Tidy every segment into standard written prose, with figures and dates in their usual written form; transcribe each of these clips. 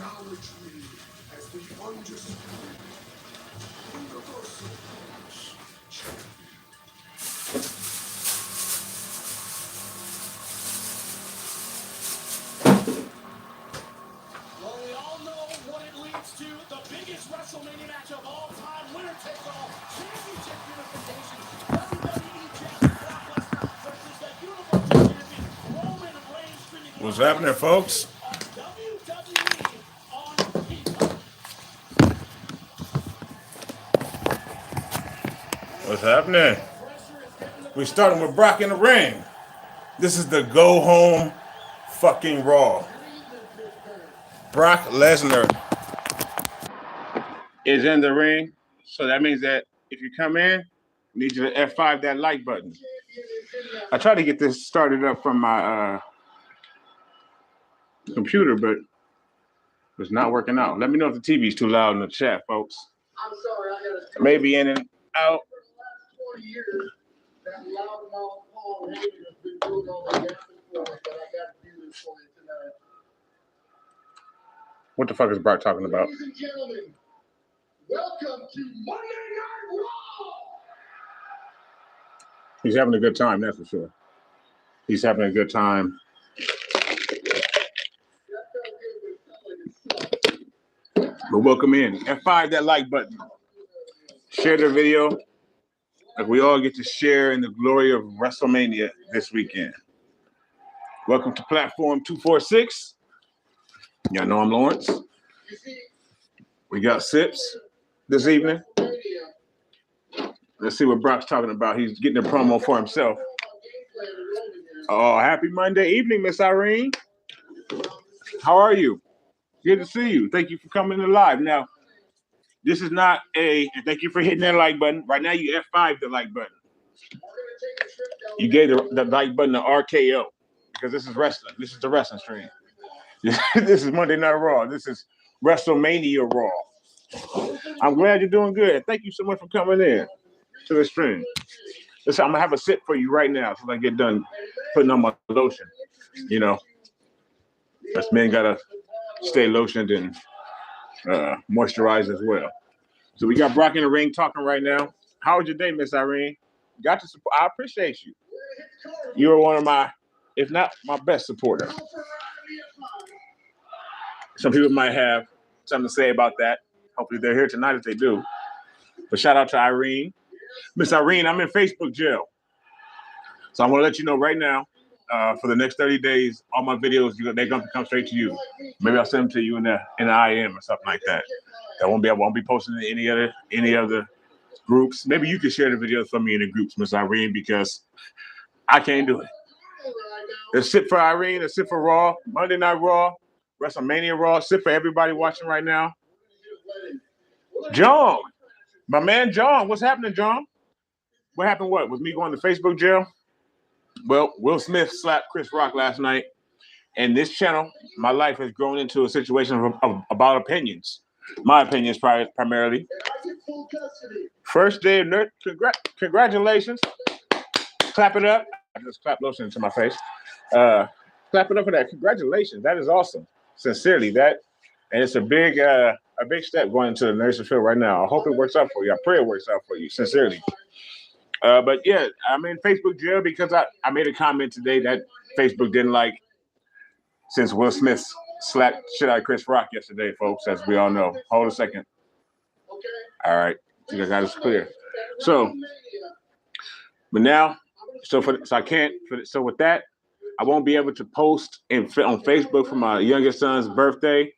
Well, we all know what it leads to. The biggest WrestleMania match of all time. Winner takes all. Championship unification. WWE Champion Brock Lesnar versus the Universal Champion Roman Reigns. What's happening, folks? WWE on Peacock. What's happening? We're starting with Brock in the ring. This is the go home fucking Raw. Brock Lesnar is in the ring, so that means that if you come in, I need you to F5 that like button. I tried to get this started up from my computer, but it's not working out. Let me know if the TV's too loud in the chat, folks. I'm sorry, I gotta Maybe in and out. for the last 20 years, that loudmouth Paul Heyman has been doing all the gapping for me, but I gotta do this for you tonight. What the fuck is Brock talking about? Ladies and gentlemen, welcome to Monday Night Raw! He's having a good time, that's for sure. He's having a good time. But welcome in. F5 that like button. Share the video. Like we all get to share in the glory of WrestleMania this weekend. Welcome to Platform 246. Y'all know I'm Lawrence. We got Sips this evening. Let's see what Brock's talking about. He's getting a promo for himself. Oh, happy Monday evening, Miss Irene. How are you? Good to see you. Thank you for coming in live. Now, this is not and thank you for hitting that like button. Right now, you F5 the like button. You gave the like button an RKO because this is wrestling. This is the wrestling stream. This is Monday Night Raw. This is WrestleMania Raw. I'm glad you're doing good. Thank you so much for coming in to the stream. Listen, I'm going to have a sip for you right now so I get done putting on my lotion. You know, us men got to stay lotioned and moisturized as well. So we got Brock in the ring talking right now. How was your day, Miss Irene? Got to support. I appreciate you. You are one of my, if not my best supporter. Some people might have something to say about that. Hopefully they're here tonight if they do. But shout out to Irene. Miss Irene, I'm in Facebook jail. So I want to let you know right now, for the next 30 days, all my videos, they're going to come straight to you. Maybe I'll send them to you in the IM or something like that. I won't be posting in any other groups. Maybe you can share the videos for me in the groups, Miss Irene, because I can't do it. Let's sit for Irene. Let's sit for Raw. Monday Night Raw. WrestleMania Raw. Sit for everybody watching right now. John. My man John. What's happening, John? What happened? What? Was me going to Facebook jail? Well, Will Smith slapped Chris Rock last night. And this channel, my life has grown into a situation about opinions. My opinions primarily. First day of nerd. Congratulations. Clap it up. I just clapped lotion into my face. Clap it up for that. Congratulations. That is awesome. Sincerely, that. And it's a big step going into the nursing field right now. I hope it works out for you. I pray it works out for you. Sincerely. But yeah, I'm in Facebook jail because I made a comment today that Facebook didn't like since Will Smith slapped shit out of Chris Rock yesterday, folks, as we all know. Hold a second. All right. I think I got this clear. So, but now, so with that, I won't be able to post on Facebook for my youngest son's birthday.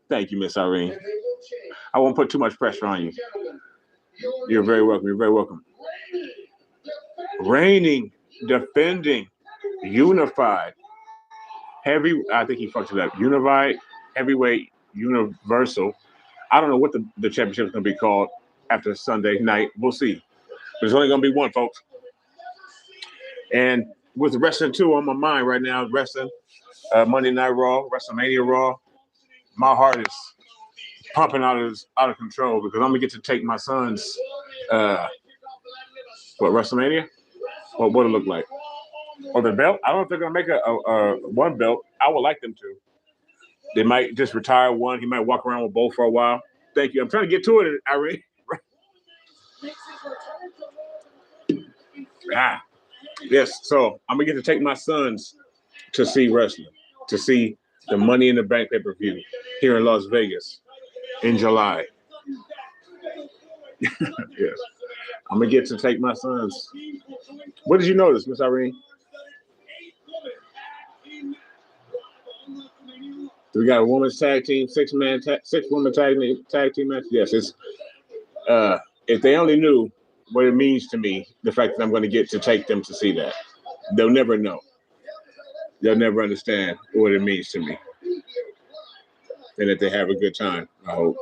Thank you, Miss Irene. I won't put too much pressure on you. You're very welcome. You're very welcome. Reigning, defending, unified, I think he fucked it up. Unified, heavyweight, universal. I don't know what the championship is going to be called after Sunday night. We'll see. But it's only going to be one, folks. And with wrestling, too, on my mind right now, wrestling, Monday Night Raw, WrestleMania Raw, my heart is pumping out of control because I'm going to get to take my son's, WrestleMania? What it look like? Or the belt? I don't know if they're going to make a one belt. I would like them to. They might just retire one. He might walk around with both for a while. Thank you. I'm trying to get to it, Irene. Yes. So I'm gonna get to take my sons to see wrestling, to see the Money in the Bank pay-per-view here in Las Vegas in July. Yes. I'm gonna get to take my sons. What did you notice, Miss Irene? We got a women's tag team, six women tag team match. Yes, it's if they only knew what it means to me, the fact that I'm going to get to take them to see that, they'll never know. They'll never understand what it means to me, and that they have a good time. I hope.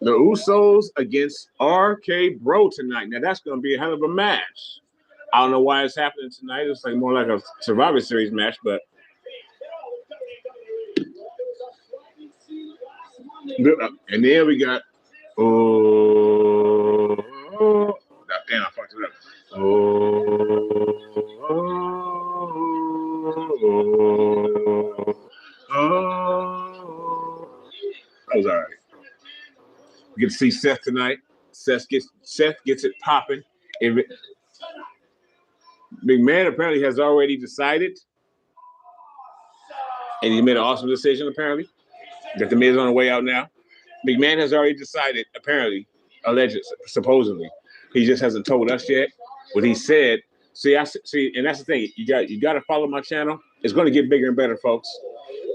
The Usos against RK Bro tonight. Now that's going to be a hell of a match. I don't know why it's happening tonight. It's like more like a Survivor Series match, but and then we got damn, I fucked it up. That was all right. We get to see Seth tonight. Seth gets it popping. McMahon apparently has already decided, and he made an awesome decision apparently, that the Miz is on the way out now. McMahon has already decided, apparently, allegedly, supposedly. He just hasn't told us yet what he said. See, and that's the thing. You got to follow my channel. It's going to get bigger and better, folks.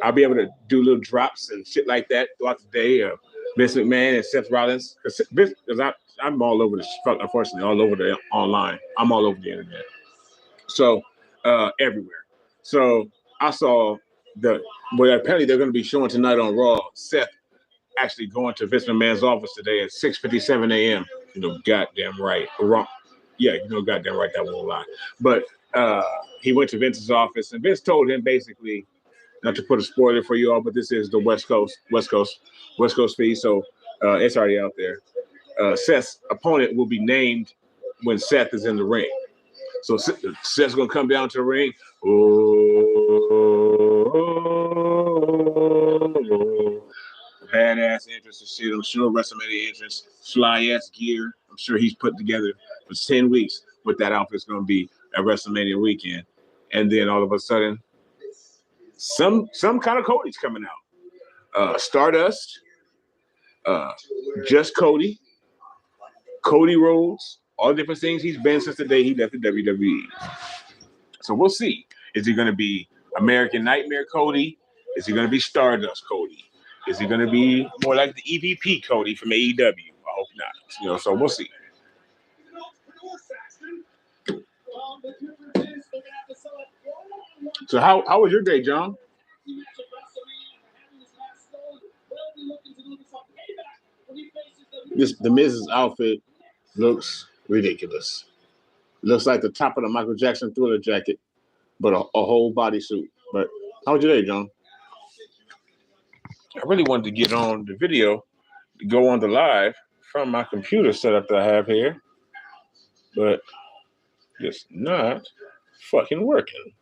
I'll be able to do little drops and shit like that throughout the day. Vince McMahon and Seth Rollins, because I'm all over the fuck. Unfortunately, all over the online. I'm all over the internet. So everywhere. So I saw apparently they're going to be showing tonight on Raw. Seth actually going to Vince McMahon's office today at 6:57 a.m. You know, goddamn right. Wrong. Yeah, you know, goddamn right, that won't lie. But he went to Vince's office, and Vince told him basically, not to put a spoiler for you all, but this is the West Coast feed, so it's already out there. Seth's opponent will be named when Seth is in the ring. So Seth's gonna come down to the ring. Badass entrance and shit. I'm sure WrestleMania entrance, fly ass gear. I'm sure he's put together for 10 weeks what that outfit's gonna be at WrestleMania weekend. And then all of a sudden, some kind of Cody's coming out. Stardust, just Cody Rhodes, all the different things he's been since the day he left the WWE. So we'll see. Is he going to be American Nightmare Cody? Is he going to be Stardust Cody? Is he going to be more like the EVP Cody from AEW? I hope not. You know, so we'll see. So how was your day, John? The Miz's outfit looks ridiculous. Looks like the top of the Michael Jackson Thriller jacket, but a whole bodysuit. But how was your day, John? I really wanted to get on the video, to go on the live from my computer setup that I have here, but it's not fucking working,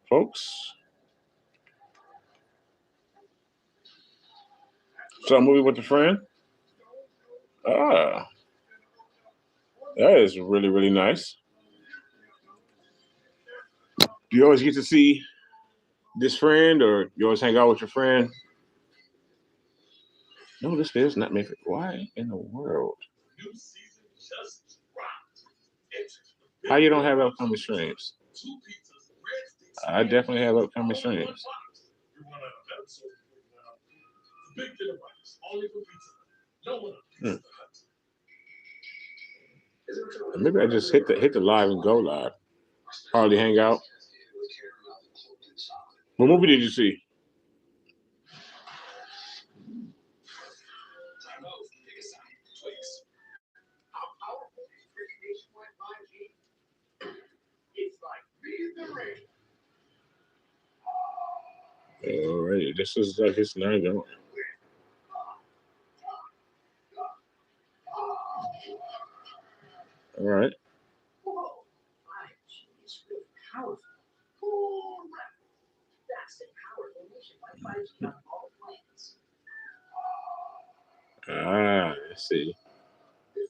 folks. So a movie with a friend. That is really, really nice. Do you always get to see this friend, or you always hang out with your friend? No, this is not me. Why in the world? How you don't have upcoming streams? I definitely have upcoming streams. Maybe I just hit the live and go live. Hardly hang out. What movie did you see? All right, this is like his night going. All right. Let's see.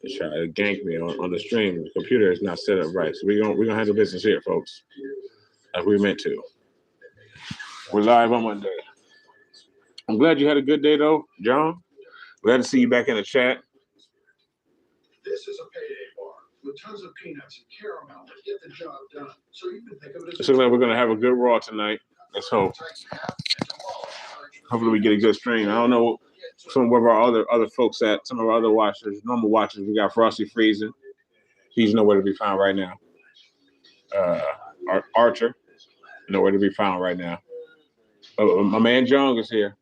They try to gank me on the stream. The computer is not set up right, so we're gonna handle business here, folks, like we meant to. We're live on Monday. I'm glad you had a good day, though, John. Glad to see you back in the chat. This is a payday bar with tons of peanuts and caramel to get the job done. So you can think of it as It looks like we're gonna have a good Raw tonight. Let's hope. Hopefully we get a good stream. I don't know some of our other folks at, some of our other watchers, normal watchers. We got Frosty Freezing. He's nowhere to be found right now. Archer, nowhere to be found right now. My man John is here.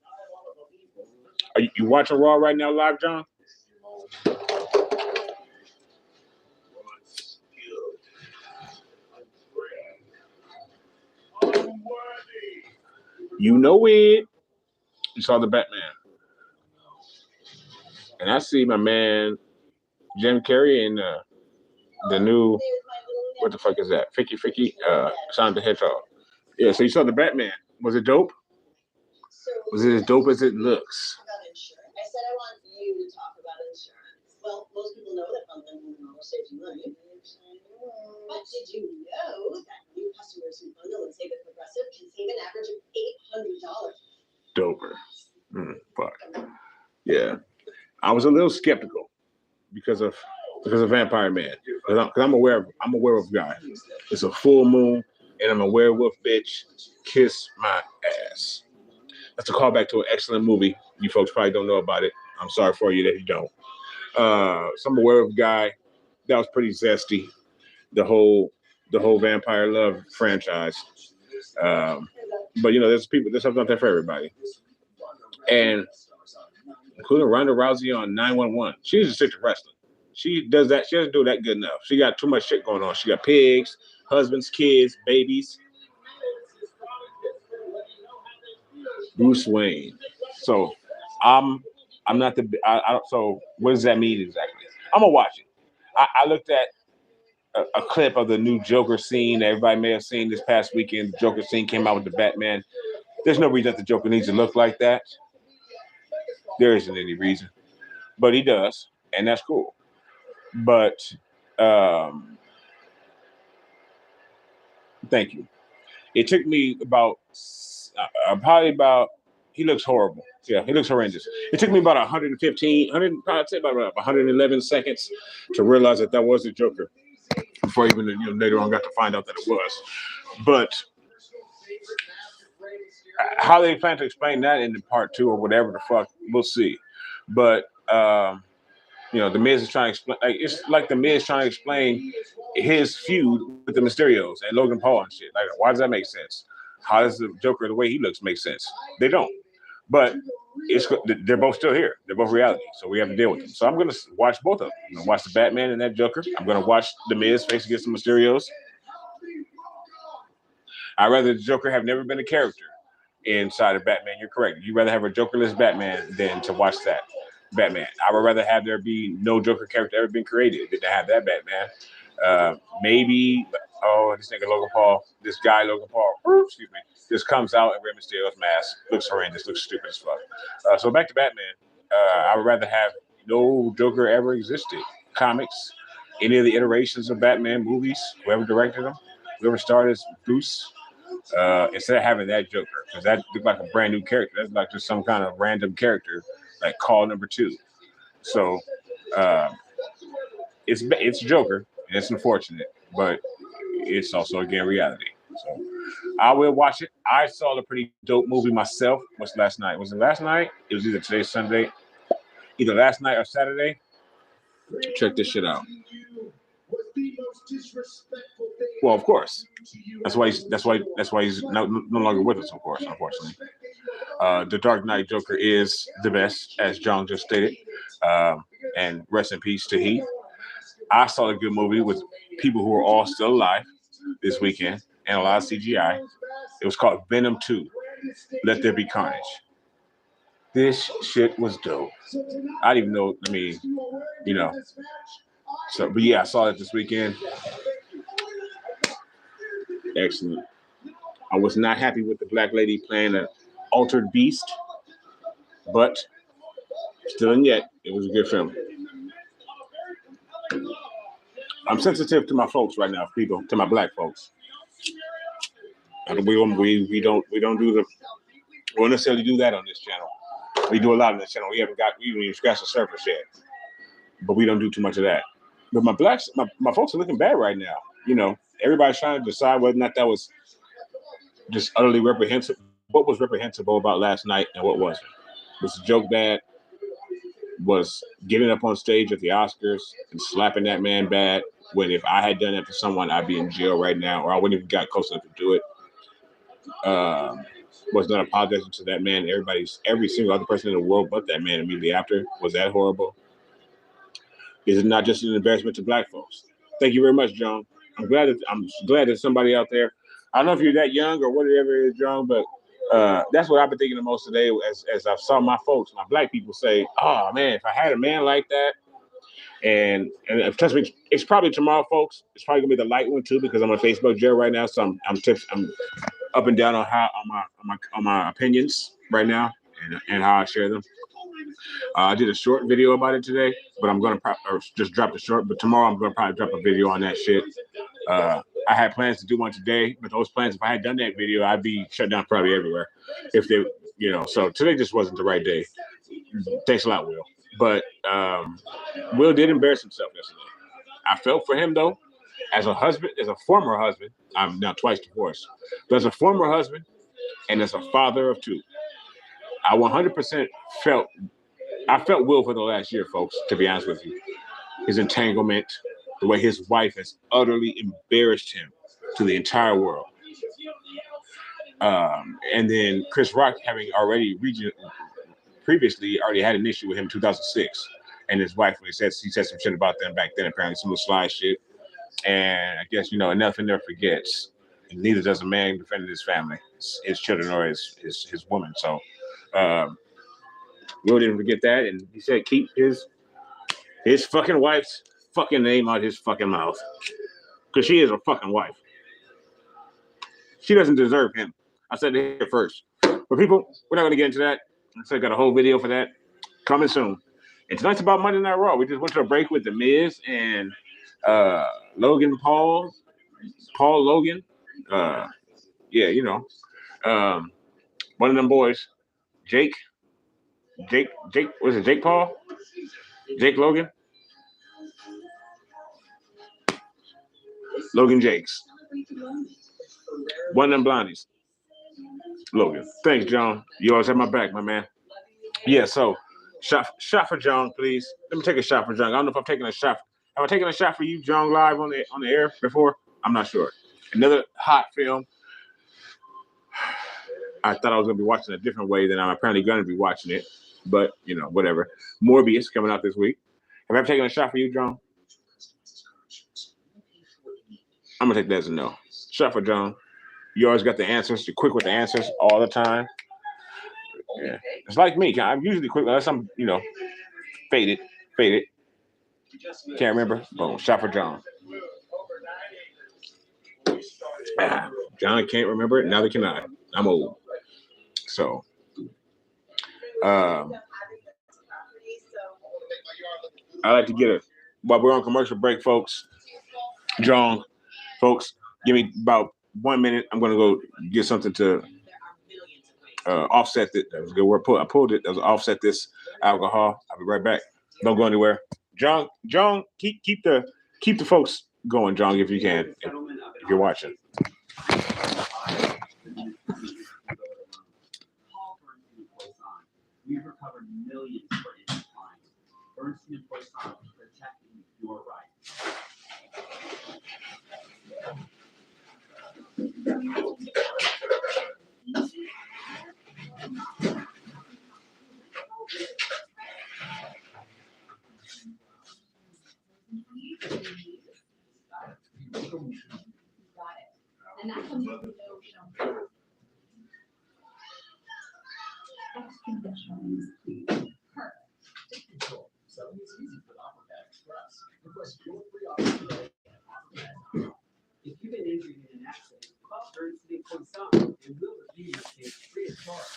Are you watching Raw right now live, John? You know it. You saw the Batman. And I see my man Jim Carrey in the new, what the fuck is that? Ficky, Sonic the Hedgehog. Yeah, so you saw the Batman. Was it dope? Was it as dope as it looks? I said I want you to talk about insurance. Well, most people know that bundling saves you money. But did you know that new customers who bundle and save with Progressive can save an average of $800? Doper. Fuck. Yeah. I was a little skeptical because of Vampire Man. Because I'm aware of guy. It's a full moon and I'm a werewolf bitch. Kiss my ass. That's a callback to an excellent movie. You folks probably don't know about it. I'm sorry for you that you don't. So I'm aware of a guy that was pretty zesty. The whole Vampire Love franchise. But you know, there's something out there for everybody. And including Ronda Rousey on 911. She's a sick of wrestling. She does that. She doesn't do that good enough. She got too much shit going on. She got pigs, husbands, kids, babies. Bruce Wayne. So I'm not the. So what does that mean exactly? I'm gonna watch it. I looked at a clip of the new Joker scene that everybody may have seen this past weekend. The Joker scene came out with the Batman. There's no reason that the Joker needs to look like that. There isn't any reason, but he does, and that's cool. But thank you. It took me about he looks horrible. Yeah, he looks horrendous. It took me about 111 seconds to realize that was the Joker before even later on got to find out that it was. But how they plan to explain that in part 2 or whatever the fuck, we'll see. But the Miz is trying to explain. It's like the Miz trying to explain his feud with the Mysterios and Logan Paul and shit. Like, why does that make sense? How does the Joker, the way he looks, make sense? They don't. But they're both still here. They're both reality, so we have to deal with them. So I'm gonna watch both of them. I'm gonna watch the Batman and that Joker. I'm gonna watch the Miz face against the Mysterios. I'd rather the Joker have never been a character inside of Batman. You're correct. You'd rather have a Jokerless Batman than to watch that Batman. I would rather have there be no Joker character ever been created than to have that Batman. Maybe, this nigga Logan Paul, this guy Logan Paul, excuse me, just comes out in Rey Mysterio's mask, looks horrendous, looks stupid as fuck. So back to Batman. I would rather have no Joker ever existed. Comics, any of the iterations of Batman movies, whoever directed them, whoever started as Bruce, instead of having that Joker, because that looked like a brand new character. That's like just some kind of random character, like Call Number 2. So it's Joker, and it's unfortunate, but it's also again reality. So I will watch it. I saw a pretty dope movie myself. What's last night? Was it last night? It was either today, Sunday, either last night or Saturday. Check this shit out. Well, of course. That's why he's no longer with us, of course, unfortunately. The Dark Knight Joker is the best, as John just stated. And rest in peace to Heath. I saw a good movie with people who are all still alive this weekend and a lot of CGI. It was called Venom 2, Let There Be Carnage. This shit was dope. I didn't even know, So, but yeah, I saw it this weekend. Excellent. I was not happy with the black lady playing an altered beast, but still and yet, it was a good film. I'm sensitive to my folks right now, people, to my black folks. And we don't necessarily do that on this channel. We do a lot on this channel. We haven't even scratched the surface yet, but we don't do too much of that. But my folks are looking bad right now. You know, everybody's trying to decide whether or not that was just utterly reprehensible. What was reprehensible about last night and what wasn't? Was the joke bad? Was getting up on stage at the Oscars and slapping that man bad? When if I had done that to someone, I'd be in jail right now, or I wouldn't even got close enough to do it. Was not apologizing to that man. Every single other person in the world but that man immediately after. Was that horrible? Is it not just an embarrassment to black folks? Thank you very much, John. I'm glad that somebody out there. I don't know if you're that young or whatever it is, John, but that's what I've been thinking the most today as I saw my folks, my black people say, oh man, if I had a man like that, and trust me, it's probably tomorrow, folks. It's probably gonna be the light one too, because I'm on Facebook jail right now, so I'm up and down on my opinions right now and how I share them. I did a short video about it today, but I'm gonna just drop the short. But tomorrow I'm gonna probably drop a video on that shit. I had plans to do one today, but those plans, if I had done that video, I'd be shut down probably everywhere. If they, so today just wasn't the right day. Thanks a lot, Will. But Will did embarrass himself yesterday. I felt for him though, as a husband, as a former husband. I'm now twice divorced, but as a former husband and as a father of two, I 100% felt Will for the last year, folks, to be honest with you. His entanglement, the way his wife has utterly embarrassed him to the entire world. And then Chris Rock having previously had an issue with him in 2006. And his wife, he said some shit about them back then, apparently some of the sly shit. And I guess, nothing never forgets. And neither does a man defending his family, his children or his woman. So Will didn't forget that. And he said, keep his fucking wife's fucking name out his fucking mouth. Because she is a fucking wife. She doesn't deserve him. I said it here first. But people, we're not going to get into that. I got a whole video for that coming soon. And tonight's about Monday Night Raw. We just went to a break with The Miz and Logan Paul Logan. One of them boys, Jake, was it Jake Paul? Jake Logan? Logan Jakes. One of them blondies. Logan. Thanks, John. You always have my back, my man. Yeah, so shot for John, please. Let me take a shot for John. I don't know if I'm taking a shot. Have I taken a shot for you, John, live on the air before? I'm not sure. Another hot film. I thought I was going to be watching it a different way than I'm apparently going to be watching it. But, whatever. Morbius coming out this week. Have I ever taken a shot for you, John? I'm going to take that as a no. Shot for John. You always got the answers. You're quick with the answers all the time. Yeah. It's like me. I'm usually quick unless I'm, faded. Can't remember. Boom. Shot for John. John can't remember it. Neither can I. I'm old. So, I like to get while we're on commercial break, folks. John, folks, give me about 1 minute. I'm going to go get something to offset it. That was a good word. I pulled it. That was offset this alcohol. I'll be right back. Don't go anywhere. John, keep the folks going, John, if you can, if you're watching. We've recovered millions for innocent clients. Bernstein and Poisson protecting your rights. And that comes with no shampoo. Extra insurance. Perfect. So it's easy for the Aquacat Express. Request your free offer today at Aquacat.com. If you've been injured in an accident, call Bernstein and Poisson and we'll review your case free of charge.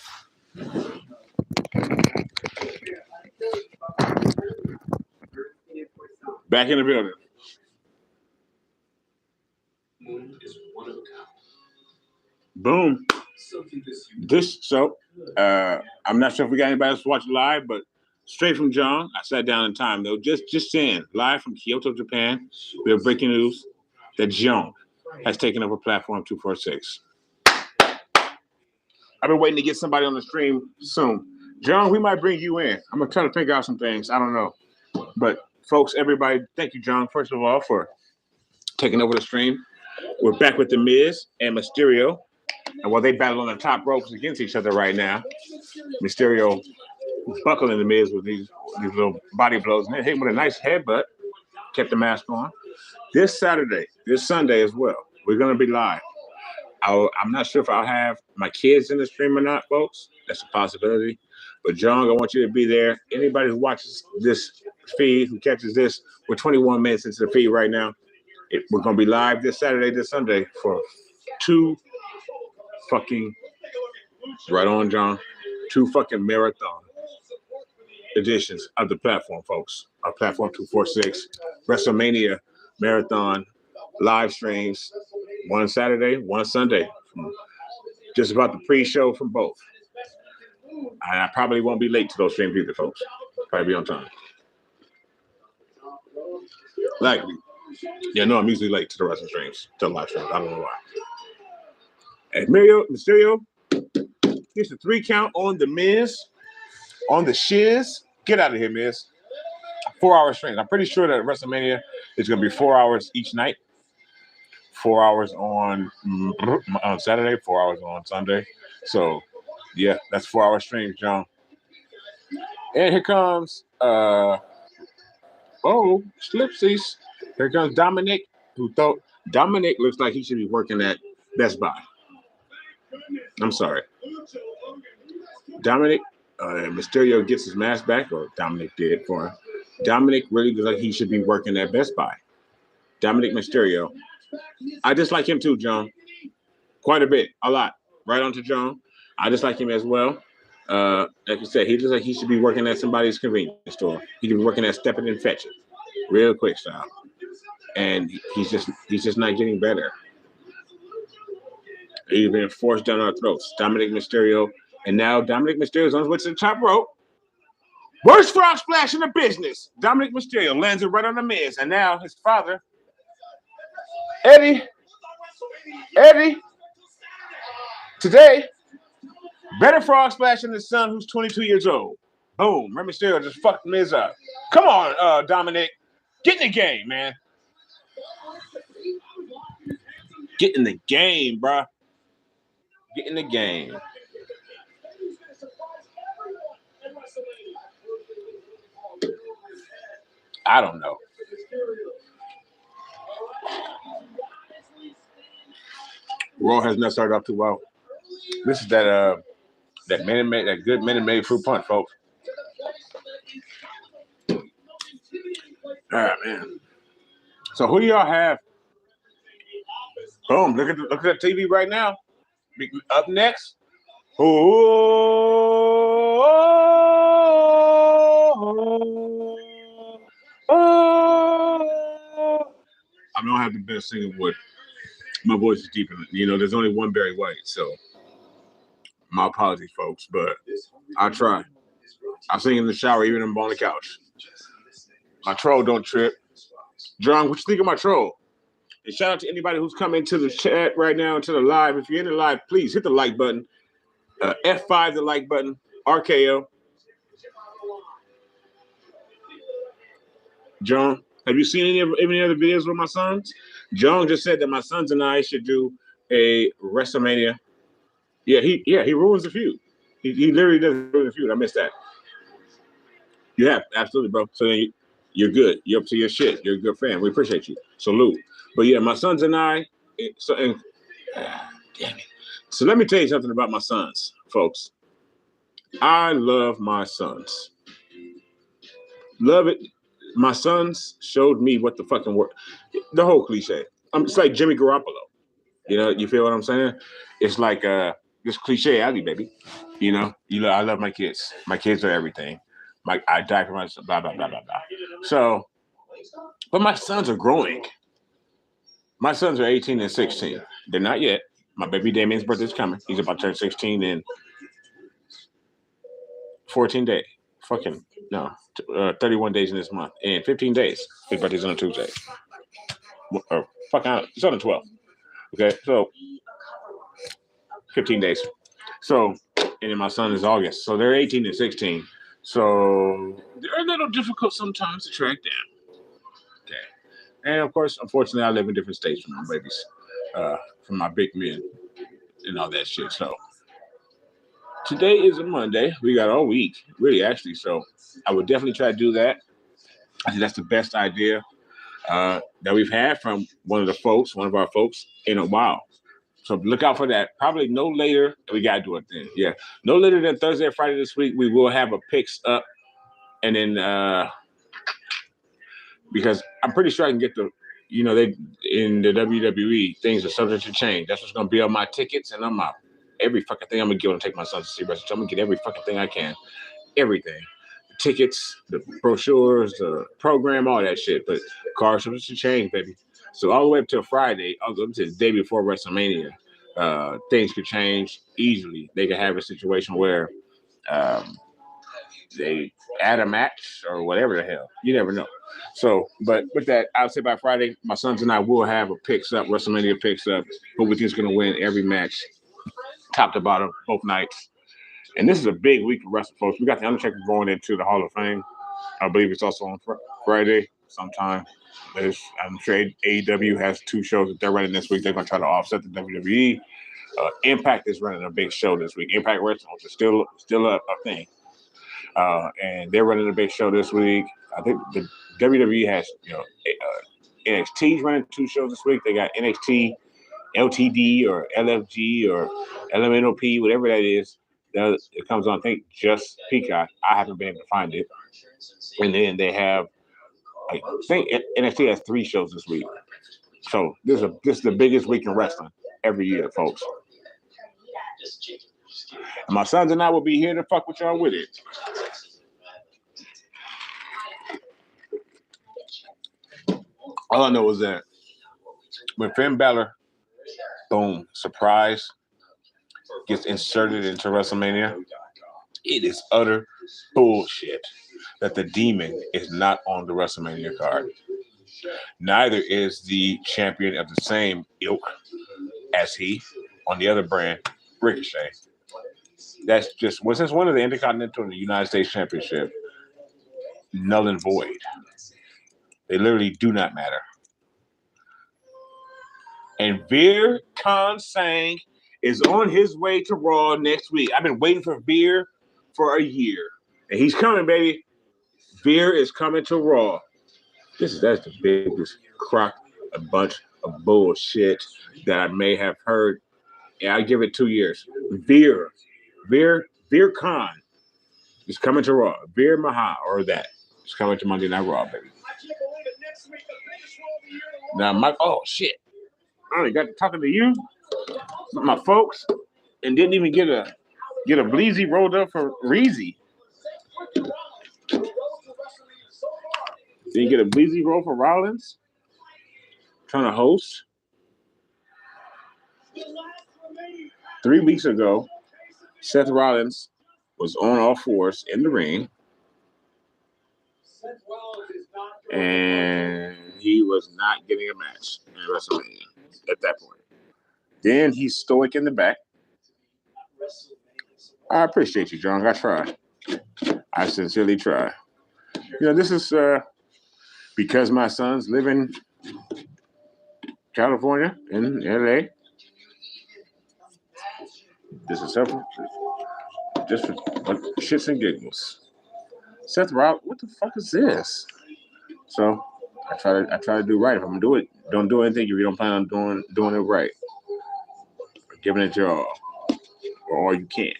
Back in the building. Moon is one of a kind. Boom. I'm not sure if we got anybody else watching live, but straight from John, I sat down in time though. Just saying, live from Kyoto, Japan. We have breaking news that John has taken over platform 246. I've been waiting to get somebody on the stream soon. John, we might bring you in. I'm gonna try to figure out some things. I don't know, but folks, everybody, thank you, John, first of all, for taking over the stream. We're back with The Miz and Mysterio. And while they battle on the top ropes against each other right now, Mysterio buckling The Miz with these little body blows and hit him with a nice headbutt. Kept the mask on. This Sunday as well, we're going to be live. I'm not sure if I'll have my kids in the stream or not, folks. That's a possibility. But John, I want you to be there. Anybody who watches this feed, who catches this, we're 21 minutes into the feed right now. We're going to be live this Saturday, this Sunday for 2 fucking, right on, John, 2 fucking marathon editions of the platform, folks. Our platform 246 WrestleMania marathon live streams, one Saturday, one Sunday. Just about the pre-show from both. And I probably won't be late to those streams either, folks. Probably be on time. Likely. Yeah, no, I'm usually late to the wrestling streams, to the live streams. I don't know why. Hey, Mysterio, here's the 3 count on The Miz, on the shiz. Get out of here, Miz. 4-hour streams. I'm pretty sure that WrestleMania is going to be 4 hours each night. 4 hours on Saturday, 4 hours on Sunday. So, yeah, that's 4-hour streams, John. And here comes, slipsies. Here comes Dominic, Dominic looks like he should be working at Best Buy. I'm sorry. Dominic, Mysterio gets his mask back, or Dominic did for him. Dominic really looks like he should be working at Best Buy. Dominic Mysterio. I dislike him too, John. Quite a bit, a lot. Right on to John. I dislike him as well. Like I said, he looks like he should be working at somebody's convenience store. He could be working at Step It and Fetch It, real quick style. And he's just not getting better. He's been forced down our throats. Dominic Mysterio. And now Dominic Mysterio's on his way to the top rope. Worst frog splash in the business. Dominic Mysterio lands it right on the Miz. And now his father, Eddie, today, better frog splash than his son who's 22 years old. Boom. Rey Mysterio just fucked the Miz up. Come on, Dominic. Get in the game, man. Get in the game, bruh. Get in the game. I don't know. Raw has not started off too well. This is that good Minute Maid fruit punch, folks. All right, man. So who do y'all have? Boom! Look at that TV right now. Up next. I don't have the best singing voice. My voice is deep, and there's only one Barry White, so my apologies, folks. But I try. I sing in the shower, even if I'm on the couch. My troll don't trip. John, what you think of my troll? And shout out to anybody who's coming to the chat right now, to the live. If you're in the live, please hit the like button. F5 the like button. RKO. John, have you seen any other videos with my sons? John just said that my sons and I should do a WrestleMania. Yeah, he ruins the feud. He literally does ruin the feud. I missed that. You have, absolutely, bro. So then you're good. You're up to your shit. You're a good fan. We appreciate you. Salute. But yeah, my sons and I. Damn it. So let me tell you something about my sons, folks. I love my sons. Love it. My sons showed me what the fucking work. The whole cliche. It's like Jimmy Garoppolo. You feel what I'm saying? It's like this cliche alley, baby. I love my kids. My kids are everything. I die for myself. Blah blah blah blah blah. So But my sons are growing. My sons are 18 and 16. They're not yet. My baby Damien's birthday's coming. He's about to turn 16 in 14 days. Fucking, no. 31 days in this month. In 15 days. His birthday's on a Tuesday. It's on the 12th. Okay, so 15 days. So, and then my son is August. So they're 18 and 16. So they're a little difficult sometimes to track down. Okay. And of course, unfortunately, I live in different states from my babies, from my big men and all that shit. So today is a Monday. We got all week, really, actually. So I would definitely try to do that. I think that's the best idea that we've had from one of our folks in a while. So look out for that. Probably no later. We got to do it then. Yeah. No later than Thursday or Friday this week. We will have a picks up. And then because I'm pretty sure I can get they in the WWE, things are subject to change. That's what's going to be on my tickets and on my every fucking thing I'm going to give them to take my son to see wrestling. So I'm going to get every fucking thing I can. Everything. The tickets, the brochures, the program, all that shit. But cars subject to change, baby. So all the way up till Friday, all the way up to the day before WrestleMania, things could change easily. They could have a situation where they add a match or whatever the hell. You never know. So, but with that, I would say by Friday, my sons and I will have a picks up, WrestleMania picks up, who we think is going to win every match, top to bottom, both nights. And this is a big week for wrestling, folks. We got The Undertaker going into the Hall of Fame. I believe it's also on Friday sometime. I'm sure AEW has 2 shows that they're running this week. They're going to try to offset the WWE. Impact is running a big show this week. Impact Wrestling, which is still a thing. And they're running a big show this week. I think the WWE has, NXT's running 2 shows this week. They got NXT, LTD, or LFG, or LMNOP, whatever that is. It comes on, I think, just Peacock. I haven't been able to find it. And then they have, I think NXT has 3 shows this week. So this is the biggest week in wrestling every year, folks. And my sons and I will be here to fuck with y'all with it. All I know is that when Finn Balor, boom, surprise, gets inserted into WrestleMania, it is utter bullshit that the Demon is not on the WrestleMania card. Neither is the champion of the same ilk as he on the other brand, Ricochet. That's just, since one of the Intercontinental and the United States Championship, null and void. They literally do not matter. And Veer Khan Sang is on his way to Raw next week. I've been waiting for Veer for a year. And he's coming, baby. Veer is coming to Raw. That's the biggest crock, a bunch of bullshit that I may have heard. Yeah, I give it 2 years. Veer Khan is coming to Raw. Veer Maha, or that, is coming to Monday Night Raw, baby. Now, oh shit! I only got to talking to you, my folks, and didn't even get a bleezy rolled up for Reezy. Didn't get a bleezy roll for Rollins. Trying to host. 3 weeks ago, Seth Rollins was on all fours in the ring, and he was not getting a match in WrestleMania at that point. Then he's stoic in the back. I appreciate you, John. I try. I sincerely try. This is because my sons live in California, in LA. This is helpful. Just for shits and giggles. Seth Rollins, what the fuck is this? So I try to do right. If I'm gonna do it, don't do anything if you don't plan on doing it right. Giving it your all, or all you can.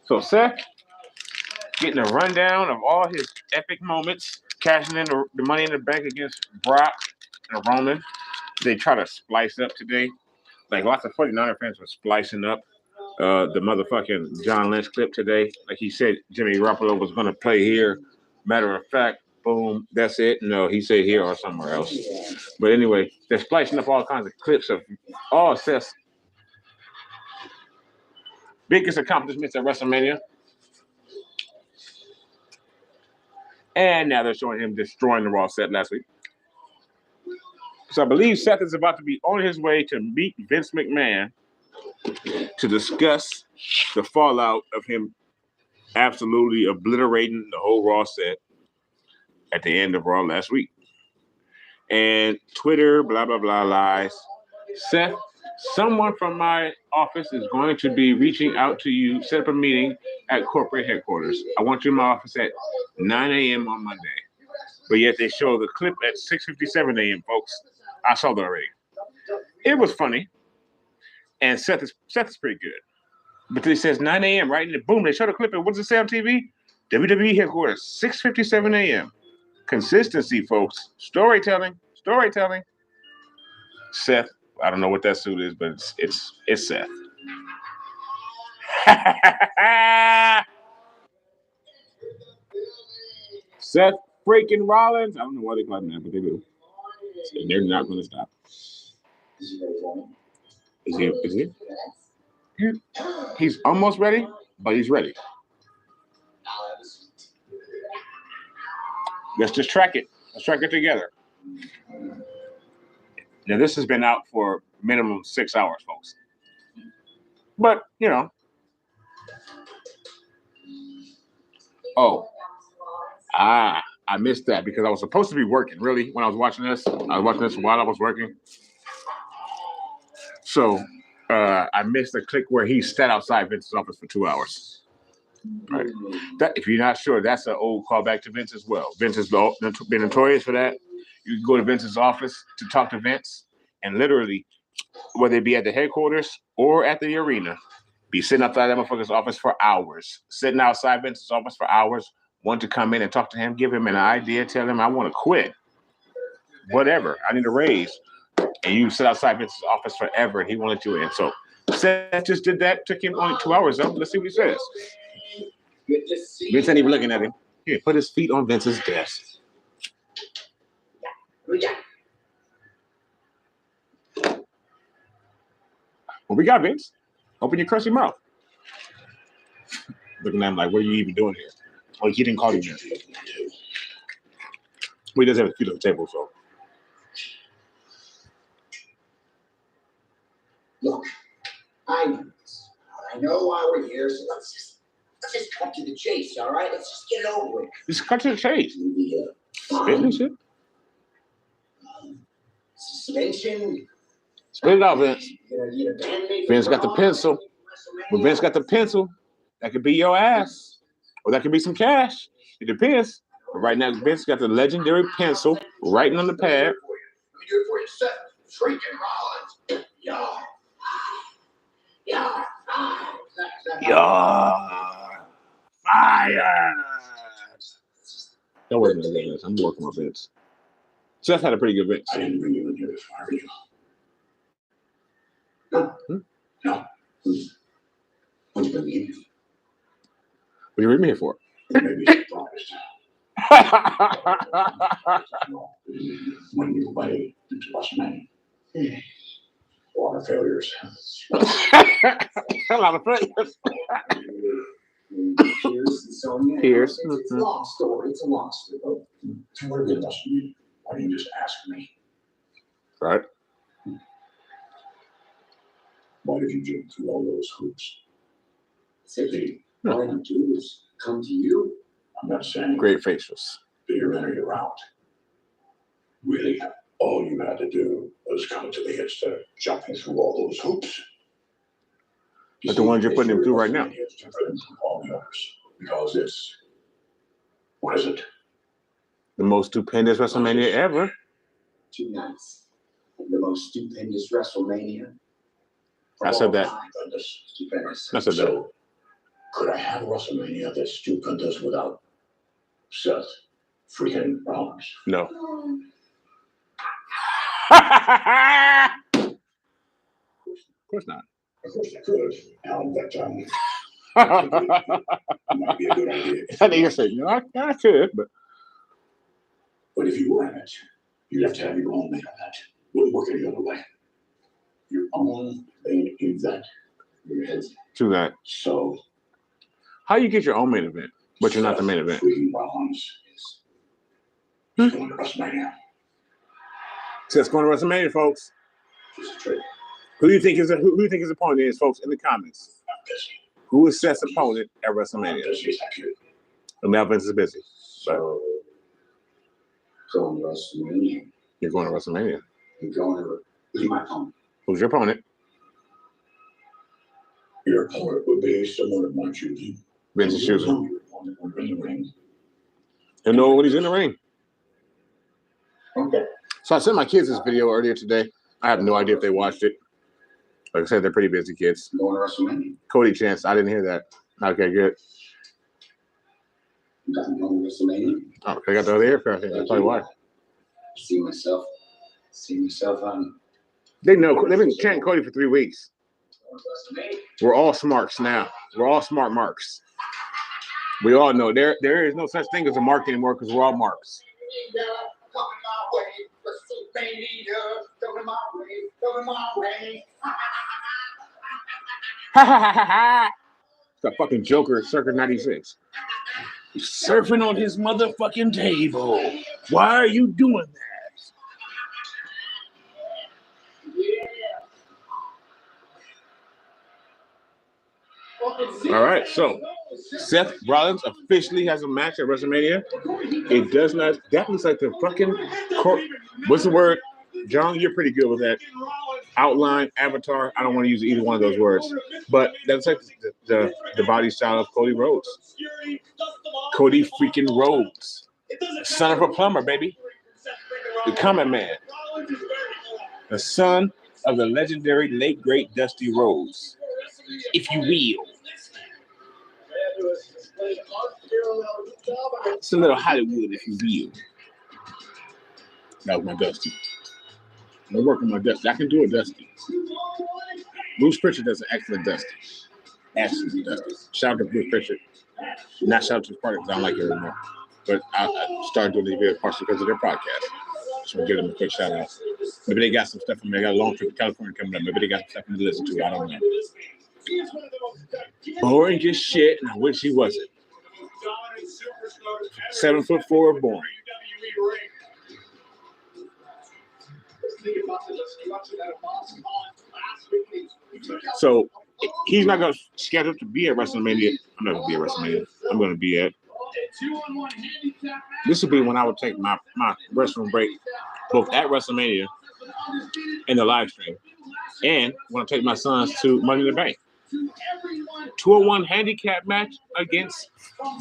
So Seth getting a rundown of all his epic moments, cashing in the Money in the Bank against Brock and Roman. They try to splice up today. Like lots of 49er fans were splicing up the motherfucking John Lynch clip today. Like he said, Jimmy Garoppolo was going to play here. Matter of fact, Boom. That's it. No, he said here or somewhere else. But anyway, they're splicing up all kinds of clips of all Seth's biggest accomplishments at WrestleMania. And now they're showing him destroying the Raw set last week. So I believe Seth is about to be on his way to meet Vince McMahon to discuss the fallout of him absolutely obliterating the whole Raw set at the end of Raw last week. And Twitter, blah, blah, blah, lies. Seth, someone from my office is going to be reaching out to you, set up a meeting at corporate headquarters. I want you in my office at 9 a.m. on Monday. But yet they show the clip at 6:57 a.m., folks. I saw that already. It was funny. And Seth is pretty good. But it says 9 a.m. right in the boom. They show the clip and what does it say on TV? WWE headquarters, 6:57 a.m. Consistency, folks. Storytelling. Seth, I don't know what that suit is, but it's Seth. Seth freaking Rollins. I don't know why they call him that, but they do. And they're not going to stop. Is he? He's almost ready, but he's ready. Let's just track it. Let's track it together. Now, this has been out for minimum 6 hours, folks. But, you know. Oh. I missed that because I was supposed to be working, really, when I was watching this. I was watching this while I was working. So, I missed the click where he sat outside Vince's office for 2 hours. Right. That, if you're not sure, that's an old callback to Vince as well. Vince has been notorious for that. You can go to Vince's office to talk to Vince, and literally, whether it be at the headquarters or at the arena, be sitting outside that motherfucker's office for hours, sitting outside Vince's office for hours, want to come in and talk to him, give him an idea, tell him I want to quit, whatever, I need a raise, and you sit outside Vince's office forever, and he wanted you in. So Seth just did that. Took him only 2 hours. Though. Let's see what he says. Vince ain't even looking at him. Here, put his feet on Vince's desk. What we got, Vince? Open your crusty mouth. Looking at him like, what are you even doing here? Oh, he didn't call you yet. Well, he does have his feet on the table, so. Look, I know this. I know why we're here, so let's just cut to the chase, all right? Let's just get it over with. Just cut to the chase. Spit and shit. Suspension. Spit it out, Vince. Vince got the pencil. When Vince got the pencil, that could be your ass. Or that could be some cash. It depends. But right now, Vince got the legendary pencil writing on the pad. Let me do it for you, Seth. Freaking Rollins. Yeah. Fire. Don't worry about this. I'm working with Vince. Seth had a pretty good Vince. I didn't bring you in here to fire you. No. What did you bring me in here? What do you bring me here for? Maybe surprised. When you way into WrestleMania. A lot of failures. A lot of failures. Pierce. It's a long story. It's a long story. So what did WrestleMania? Why didn't you just ask me? Right. Why did you jump through all those hoops? Simply, all I do is come to you. I'm not saying Great facials. you're in or you're out. Really, all you had to do was come to me instead of jumping through all those hoops. But the ones you're putting him through right now. It's different from all the others because it's, what is it? The most stupendous WrestleMania ever. 2 nights. The most stupendous WrestleMania. I said that. Stupendous. I said that. So, could I have WrestleMania that's stupendous without Seth freaking Rollins? No. Of course not. Of course I could. Now that might be a good idea. I think you're saying, I could, but But if you want it, you have to have your own main event. Wouldn't work any other way. Your own main event. Your heads. To that. So, how you get your own main event, but you're not the main event? Freaking Rollins is going to WrestleMania. Seth's going to WrestleMania, folks. Just a trick. Who do you think his opponent is, folks? In the comments. Who is Seth's opponent at WrestleMania? Melvin's is busy. So, going to WrestleMania. You're going to WrestleMania. You're going to. Who's my opponent? Who's your opponent? Your opponent would be someone that wants you to be. Vince is choosing. Your opponent would be in the ring. He'll know when he's in the ring. Okay. So I sent my kids this video earlier today. I have no idea if they watched it. Like I said, they're pretty busy kids. Going to WrestleMania. Cody Chance, I didn't hear that. Okay, good. You got me going to WrestleMania. Oh, they got the other aircraft. That's probably why. See myself on. They know. They've been chanting Cody for 3 weeks. We're all smarts now. We're all smart marks. We all know there is no such thing as a mark anymore because we're all marks. Ha ha ha ha ha! It's that fucking Joker circa 96. He's surfing on his motherfucking table. Why are you doing that? All right, so Seth Rollins officially has a match at WrestleMania. It does not. That looks like the fucking. What's the word? John, you're pretty good with that. Outline, avatar. I don't want to use either one of those words, but that's like the body style of Cody Rhodes. Cody freaking Rhodes, son of a plumber, baby. The Common Man, the son of the legendary late great Dusty Rhodes, if you will. It's a little Hollywood, if you will. That was my Dusty. I'm working my Dusty. I can do a Dusty. Bruce Pritchard does an excellent Dusty. Excellent Dusty. Shout out to Bruce Pritchard. Not shout out to his partner because I don't like it anymore. But I started doing these videos partially because of their podcast. Just want to give them a quick shout out. Maybe they got some stuff from me. I got a long trip to California coming up. Maybe they got some stuff for me to listen to. I don't know. Boring as shit, and I wish he wasn't. 7'4" boring. So he's not going to schedule to be at WrestleMania. I'm not going to be at WrestleMania. I'm going to be at. This would be when I would take my restroom break, both at WrestleMania and the live stream, and when I take my sons to Money in the Bank. 201 handicap match against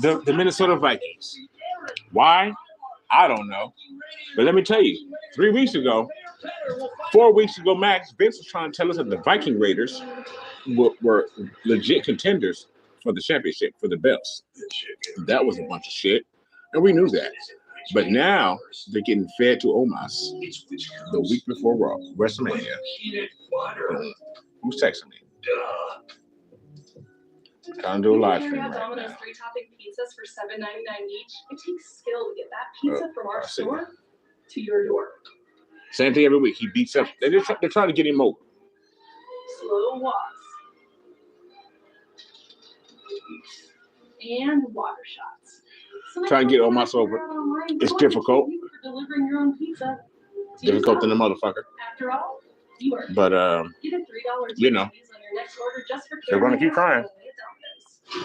the Minnesota Vikings. Why? I don't know. But let me tell you, 4 weeks ago, Max, Vince was trying to tell us that the Viking Raiders were legit contenders for the championship, for the belts. That was a bunch of shit, and we knew that. But now they're getting fed to Omos the week before WrestleMania. Who's texting me? Trying to do a live stream right Domino's now. 3-topping pizzas for $7.99 each. It takes skill to get that pizza from our store to your door. Same thing every week. He beats up. They're trying to get him over. Slow walks. And water shots. Trying to get Omos over. It's difficult. Delivering your own pizza. Difficult than a motherfucker. After all, you are. But get a $3 you know, on your next order just for they're gonna keep trying. Guys,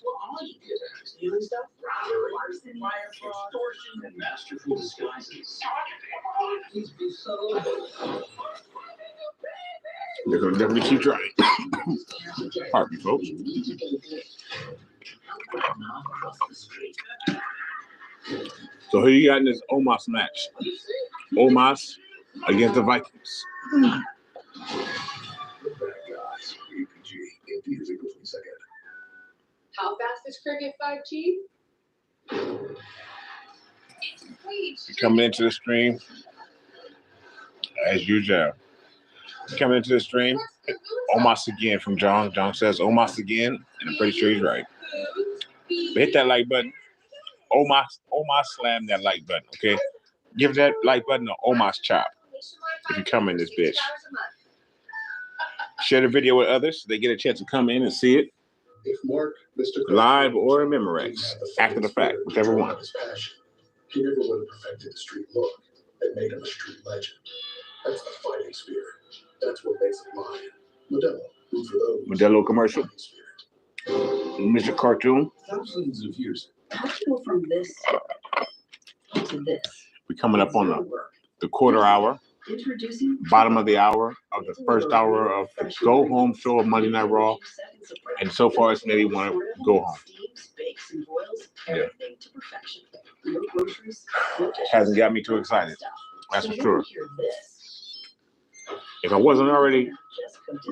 what all you get at? Stealing stuff? Robbery, wire fraud, extortion, and masterful disguises. Please be subtle. They're gonna definitely keep trying. Pardon me, folks. So who you got in this Omos match? Omos against the Vikings. How fast is Cricket 5G? Coming into the stream, as usual. Coming into the stream, Omos again from John. John says Omos again, and I'm pretty sure he's right. But hit that like button. Omos slam that like button, okay? Give that like button an Omos chop if you come in this bitch. Share the video with others so they get a chance to come in and see it. If Mark, Mr. Live or in Memorex, after the fact, whichever one. He never would have perfected the street look that made him a street legend. That's the fighting spirit. That's what makes him lion. Modelo, who for those Modelo commercial. Mr. Cartoon. Thousands of years. How'd you go from this to this? We're coming up on the quarter hour, Introducing bottom of the hour of the first hour of the go home show of Monday Night Raw. And so far, it's made me want to go home. Yeah. Hasn't got me too excited. That's for sure. If I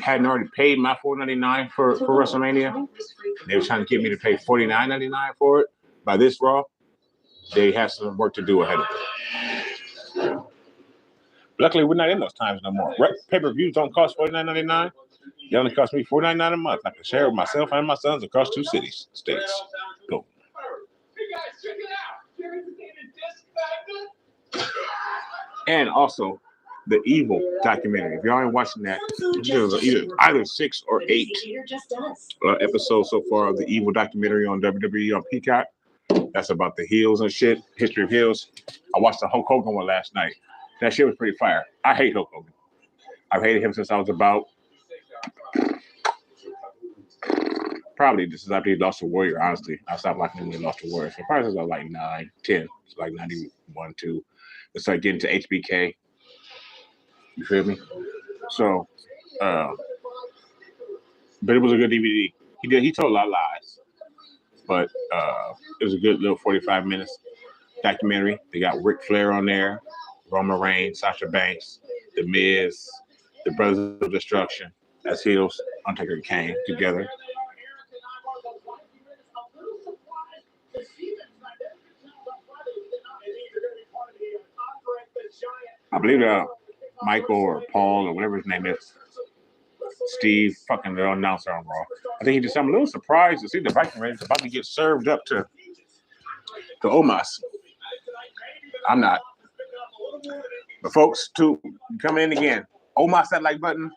hadn't already paid my $4.99 for WrestleMania, they were trying to get me to pay $49.99 for it. By this Raw, they have some work to do ahead of it. Luckily, we're not in those times no more. Pay-per-views don't cost $49.99. They only cost me $4.99 a month. I can share with myself and my sons across 2 states. Go. And also, the Evil documentary. If y'all ain't watching that, there's either 6 or 8 episodes so far of the Evil documentary on WWE on Peacock. That's about the heels and shit, history of heels. I watched the Hulk Hogan one last night. That shit was pretty fire. I hate Hulk Hogan. I've hated him since I was about probably just after he lost to Warrior, honestly. I stopped liking him when he lost to Warrior. So probably since I was like 9, 10, like 91, 2. It's like getting to HBK. You feel me? So, but it was a good DVD. He told a lot of lies. But it was a good little 45 minutes documentary. They got Ric Flair on there, Roman Reigns, Sasha Banks, The Miz, the Brothers of Destruction as heels, Undertaker and Kane together. I believe Michael or Paul or whatever his name is, Steve, fucking the announcer on Raw. I think he just, I'm a little surprised to see the Viking Raiders about to get served up to Omos. I'm not. But folks, to come in again, Omos that like button,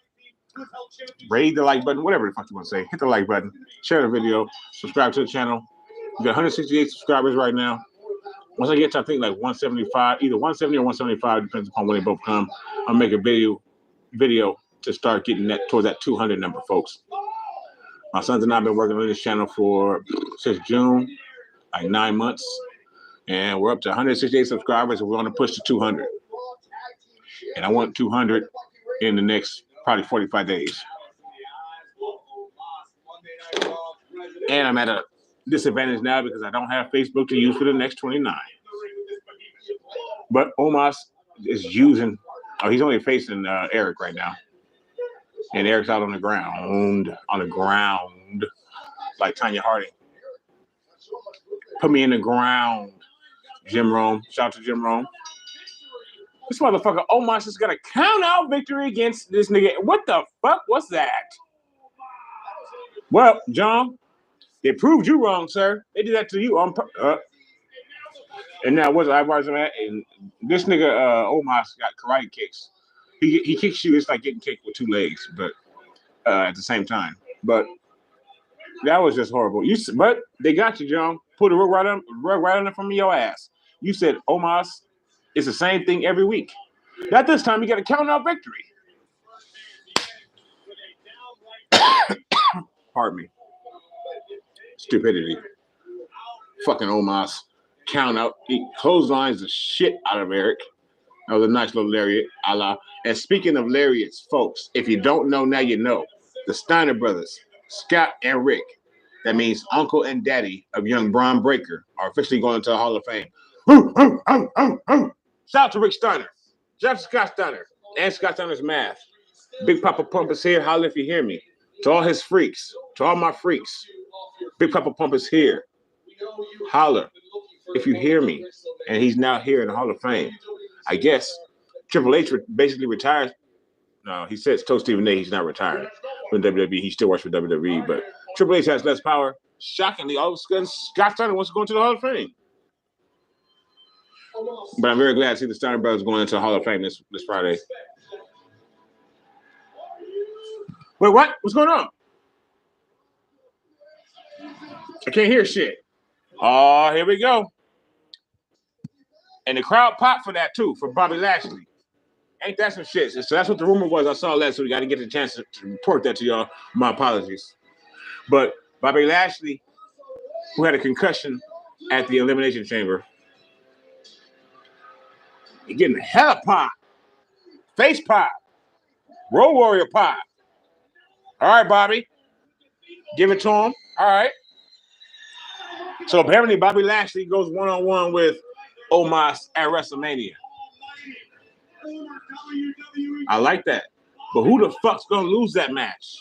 raid the like button, whatever the fuck you want to say. Hit the like button, share the video, subscribe to the channel. We got 168 subscribers right now. Once I get to, I think, like 175, either 170 or 175, depends upon when they both come, I'll make a video to start getting that towards that 200 number, folks. My sons and I have been working on this channel since June, like 9 months. And we're up to 168 subscribers, and we're going to push to 200. And I want 200 in the next probably 45 days. And I'm at a disadvantage now because I don't have Facebook to use for the next 29. But Omos is using, he's only facing Eric right now. And Eric's out on the ground, like Tanya Harding. Put me in the ground, Jim Rome. Shout out to Jim Rome. This motherfucker Omos has got a count out victory against this nigga. What the fuck was that? Well, John, they proved you wrong, sir. They did that to you on and now what's I was at? And this nigga Omos got karate kicks. He kicks you. It's like getting kicked with 2 legs, but at the same time. But that was just horrible. But they got you, John. Put a rug right on it from your ass. You said Omos is the same thing every week. Not this time. You got a count out victory. Pardon me. Stupidity. Fucking Omos. Count out. He clotheslines the shit out of Eric. That was a nice little lariat. And speaking of lariats, folks, if you don't know, now you know. The Steiner brothers, Scott and Rick, that means uncle and daddy of young Braun Breaker, are officially going to the Hall of Fame. Shout out to Rick Steiner. Shout out to Scott Steiner and Scott Steiner's math. Big Papa Pump is here. Holler if you hear me. To all his freaks, to all my freaks, Big Papa Pump is here. Holler if you hear me. And he's now here in the Hall of Fame. I guess Triple H basically retired. No, he says told Stephen A. he's not retired from WWE. He still works for WWE, but Triple H has less power. Shockingly, all of a sudden, Scott Steiner wants to go into the Hall of Fame. But I'm very glad to see the Steiner brothers going into the Hall of Fame this Friday. Wait, what? What's going on? I can't hear shit. Oh, here we go. And the crowd popped for that too, for Bobby Lashley. Ain't that some shit? So that's what the rumor was. I saw last week. I didn't get the chance to report that to y'all. My apologies. But Bobby Lashley, who had a concussion at the Elimination Chamber, he getting a hella pop. Face pop. Road Warrior pop. All right, Bobby. Give it to him. All right. So apparently Bobby Lashley goes one-on-one with Omos at WrestleMania. I like that. But who the fuck's gonna lose that match?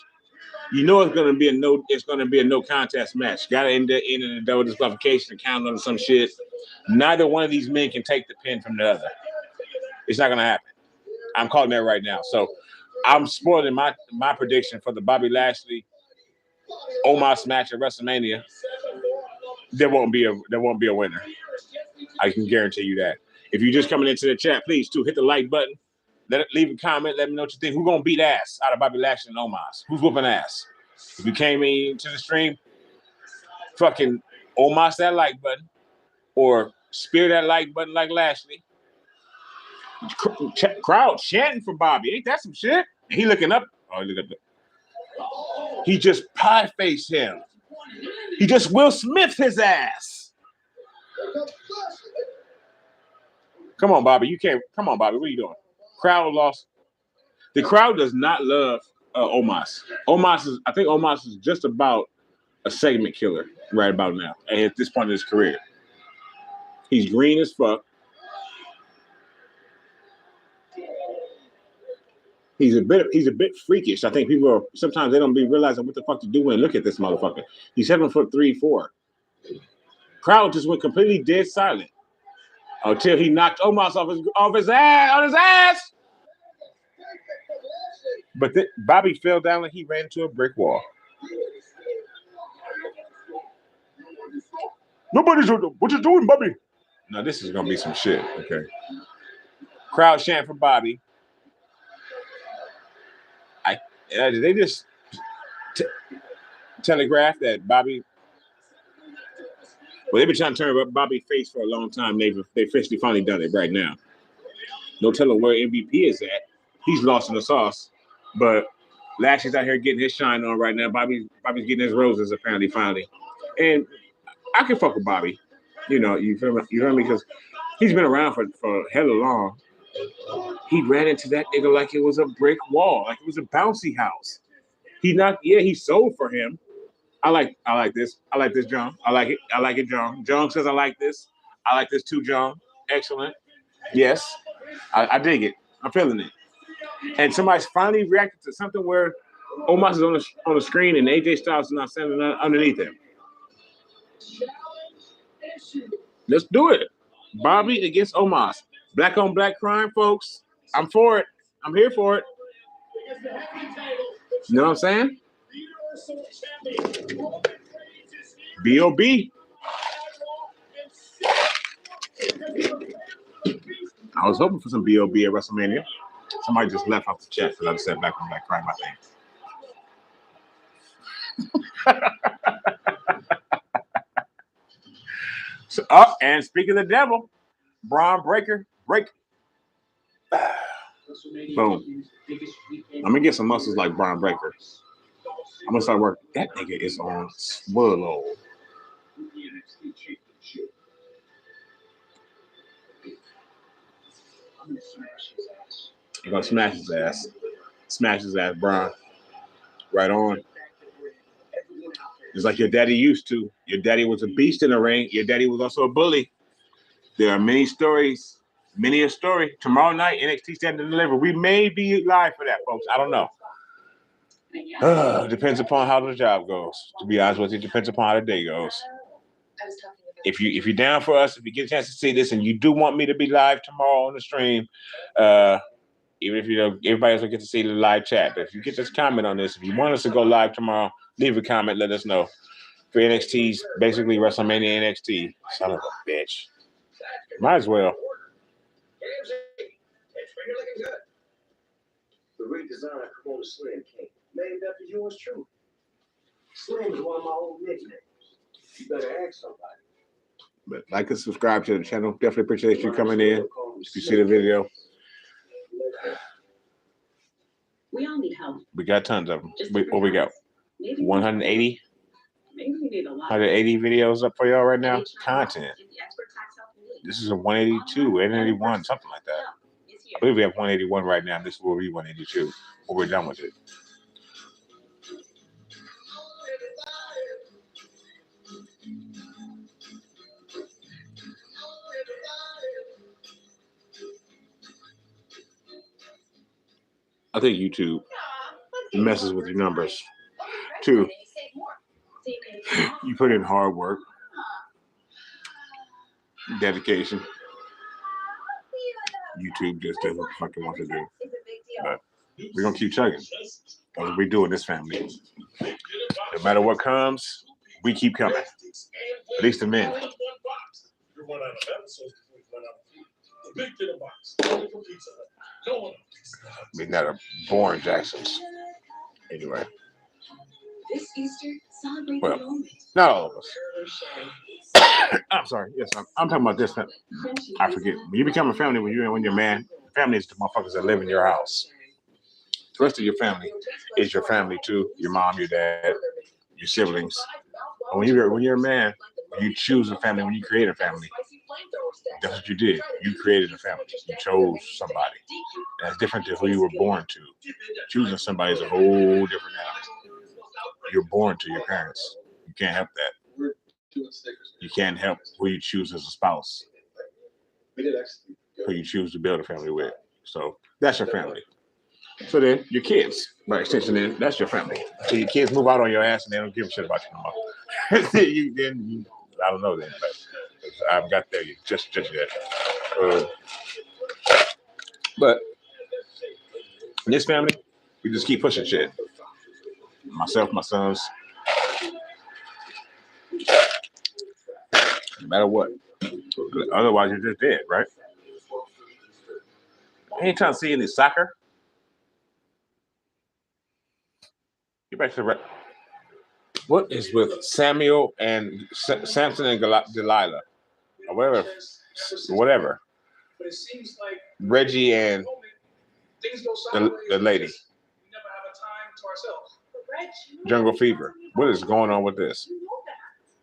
You know it's gonna be a no contest match. Gotta end in a double disqualification, count on some shit. Neither one of these men can take the pin from the other. It's not gonna happen. I'm calling that right now. So I'm spoiling my prediction for the Bobby Lashley Omos match at WrestleMania. There won't be a winner. I can guarantee you that. If you're just coming into the chat, please hit the like button. Leave a comment. Let me know what you think. Who's gonna beat ass out of Bobby Lashley and Omos? Who's whooping ass? If you came into the stream, fucking Omos that like button, or spear that like button like Lashley. Crowd chanting for Bobby. Ain't that some shit? And he looking up. Oh, look at that. He just pie faced him. He just Will Smith his ass. Come on, Bobby. You can't. Come on, Bobby. What are you doing? Crowd lost. The crowd does not love Omos. I think Omos is just about a segment killer right about now. And at this point in his career, he's green as fuck. He's a bit freakish. I think people sometimes they don't be realizing what the fuck to do when look at this motherfucker. He's 7'3", 4". Crowd just went completely dead silent until he knocked Omos off his ass. But Bobby fell down and he ran into a brick wall. Nobody's what you doing, Bobby? Now this is gonna be some shit. Okay. Crowd chanting for Bobby. They just telegraphed that Bobby. Well, they've been trying to turn Bobby's face for a long time. They officially finally done it right now. No telling where MVP is at. He's lost in the sauce. But Lashley's out here getting his shine on right now. Bobby's getting his roses apparently finally. And I can fuck with Bobby. You know, you feel me? Because he's been around for hella long. He ran into that nigga like it was a brick wall, like it was a bouncy house. He sold for him. I like this. I like this, John. I like it, John. John says I like this. I like this too, John. Excellent. Yes. I dig it. I'm feeling it. And somebody's finally reacted to something where Omos is on the screen and AJ Styles is not standing underneath him. Let's do it. Bobby against Omos. Black on black crime, folks. I'm for it. I'm here for it. You know what I'm saying? B.O.B. I was hoping for some B.O.B. at WrestleMania. Somebody just left off the chat because I just said black on black crime, I think. So, and speaking of the devil, Braun Breaker. Boom. I'm gonna get some muscles like Braun Breaker. I'm gonna start working. That nigga is on swirl. You're gonna smash his ass. Smash his ass, Braun. Right on. Just like your daddy used to. Your daddy was a beast in the ring. Your daddy was also a bully. There are many stories. Many a story. Tomorrow night, NXT Stand and Deliver. We may be live for that, folks. I don't know. Depends upon how the job goes. To be honest with you, depends upon how the day goes. If you're down for us, if you get a chance to see this, and you do want me to be live tomorrow on the stream, even if everybody else will get to see the live chat. But if you get this comment on this, if you want us to go live tomorrow, leave a comment. Let us know. For NXT's basically WrestleMania NXT. Son of a bitch. Might as well. you're looking good. The redesign I promoted Slim King, named after yours truly. Slim is one of my old nicknames. You better ask somebody. But like and subscribe to the channel. Definitely appreciate you coming in. If you see the video, We all need help. we got tons of them. Just What we got? Maybe 180? Maybe we need a lot. 180 videos up for y'all right now. Maybe try Content. to get the expert tax help we need. This is a 182, 181, something like that. Yeah, it's here. I believe we have 181 right now. This will be 182 when we're done with it. I think YouTube messes with your numbers too. You put in hard work, dedication. YouTube just does what the fuck it wants to do. But we're gonna keep chugging. That's what we do in this family. No matter what comes, we keep coming. At least the men. You're one out of episodes before you run out of food. The big dinner box, only for Pizza Hut. No one else. We're not a born Jacksons. Anyway. This Easter, celebrate Well, the moment. not all of us. I'm sorry. Yes, I'm talking about this. I forget. When you become a family, when you're a man, family is the motherfuckers that live in your house. The rest of your family is your family too. Your mom, your dad, your siblings. And when you're a man, when you choose a family, when you create a family, that's what you did. You created a family. You chose somebody. That's different than who you were born to. Choosing somebody is a whole different animal. You're born to your parents. You can't help that. You can't help who you choose as a spouse, who you choose to build a family with. So that's your family. So then your kids, by extension, then that's your family. So your kids move out on your ass and they don't give a shit about you no more. I don't know then, but I haven't got there just yet. But in this family, we just keep pushing shit. Myself, my sons, no matter what. Otherwise, you're just dead, right? I ain't trying to see any soccer. Get back to the what is with Samuel and Samson and Delilah, or whatever. But it seems like Reggie and things go sideways. the lady. We never have a time to ourselves. Jungle Fever. What is going on with this?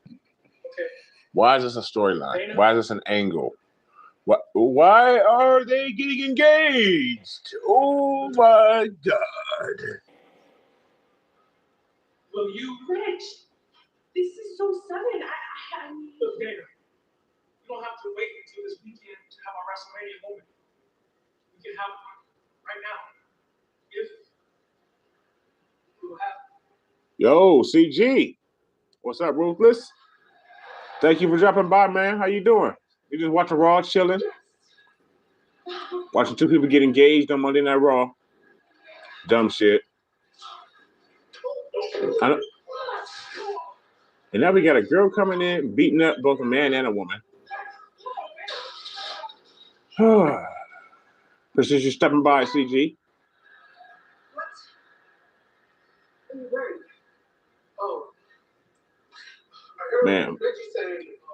Okay. Why is this a storyline? Why is this an angle? Why are they getting engaged? Oh my God. Will you? Rich, this is so sudden. I Look, Dana, you don't have to wait until this weekend to have our WrestleMania moment. We can have it right now. If you will have. Yo, CG. What's up, Ruthless? Thank you for dropping by, man. How you doing? You just watching Raw, chilling? Watching two people get engaged on Monday Night Raw. Dumb shit. And now we got a girl coming in, beating up both a man and a woman. Appreciate you stepping by, CG. Man.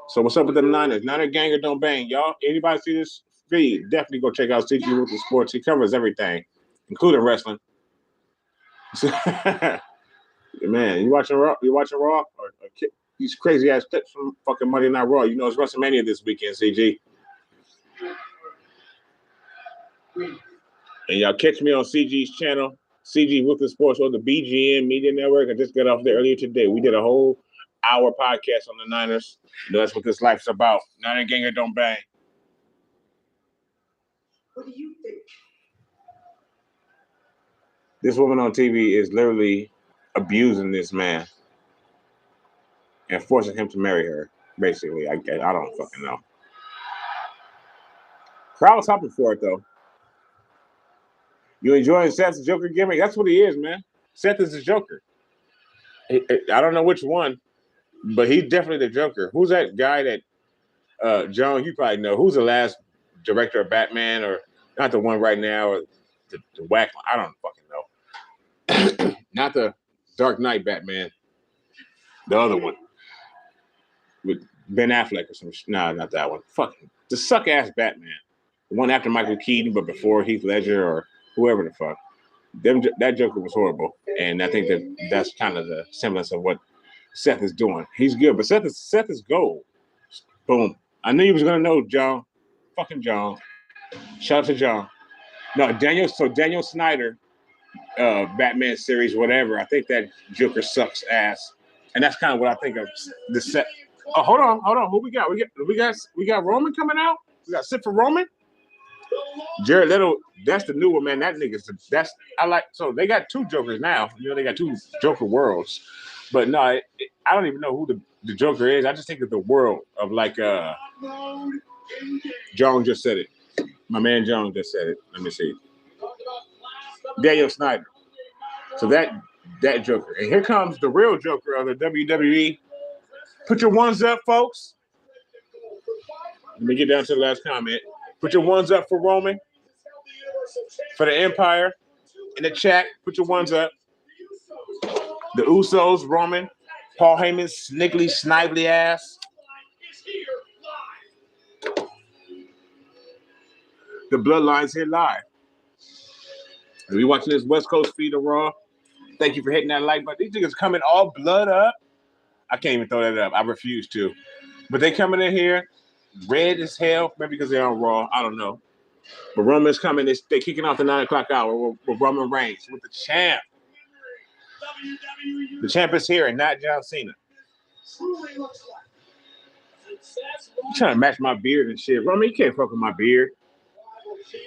So what's up with them Niners? Niner gang or don't bang, y'all? Anybody see this feed? Definitely go check out CG Ruthless Sports. He covers everything, including wrestling. Man, you watching Raw? Or these crazy ass clips from fucking Monday Night Raw. You know it's WrestleMania this weekend, CG. And y'all catch me on CG's channel, CG Ruthless Sports, or the BGN Media Network. I just got off there earlier today. We did a whole hour podcast on the Niners. You know, that's what this life's about. Niner gang or don't bang. What do you think? This woman on TV is literally abusing this man and forcing him to marry her. Basically, I don't fucking know. Crowd's hopping for it though. You enjoying Seth's Joker gimmick? That's what he is, man. Seth is the Joker. I don't know which one, but he's definitely the Joker. Who's that guy that John? You probably know. Who's the last director of Batman or Not the one right now, or the whack. I don't fucking know. Not the Dark Knight Batman. The other one with Ben Affleck or some. Nah, not that one. Fucking the suck ass Batman. The one after Michael Keaton, but before Heath Ledger or whoever the fuck. That Joker was horrible, and I think that's kind of the semblance of what Seth is doing. He's good, but Seth is gold. Boom. I knew you was gonna know, John. Fucking John. Shout out to John. No, Daniel Snyder, Batman series, whatever. I think that Joker sucks ass, and that's kind of what I think of the set. Oh, hold on. Who we got? We got Roman coming out. We got Sith for Roman. Jared Leto, that's the new one, man. That nigga's I like. So they got two Jokers now. You know, they got two Joker worlds. But no, I don't even know who the Joker is. I just think of the world of like John just said it. My man John just said it. Let me see. Daniel Snyder. So that Joker. And here comes the real Joker of the WWE. Put your ones up, folks. Let me get down to the last comment. Put your ones up for Roman. For the Empire. In the chat, put your ones up. The Usos, Roman, Paul Heyman's sniggly, snively ass. The Bloodline's here live. If you're watching this West Coast feed of Raw, thank you for hitting that like button. These niggas coming all blood up. I can't even throw that up. I refuse to. But they coming in here red as hell, maybe because they're on Raw. I don't know. But Roman's coming. They're kicking off the 9 o'clock hour with Roman Reigns, with the champ. The champ is here and not John Cena. I'm trying to match my beard and shit. Roman, you can't fuck with my beard.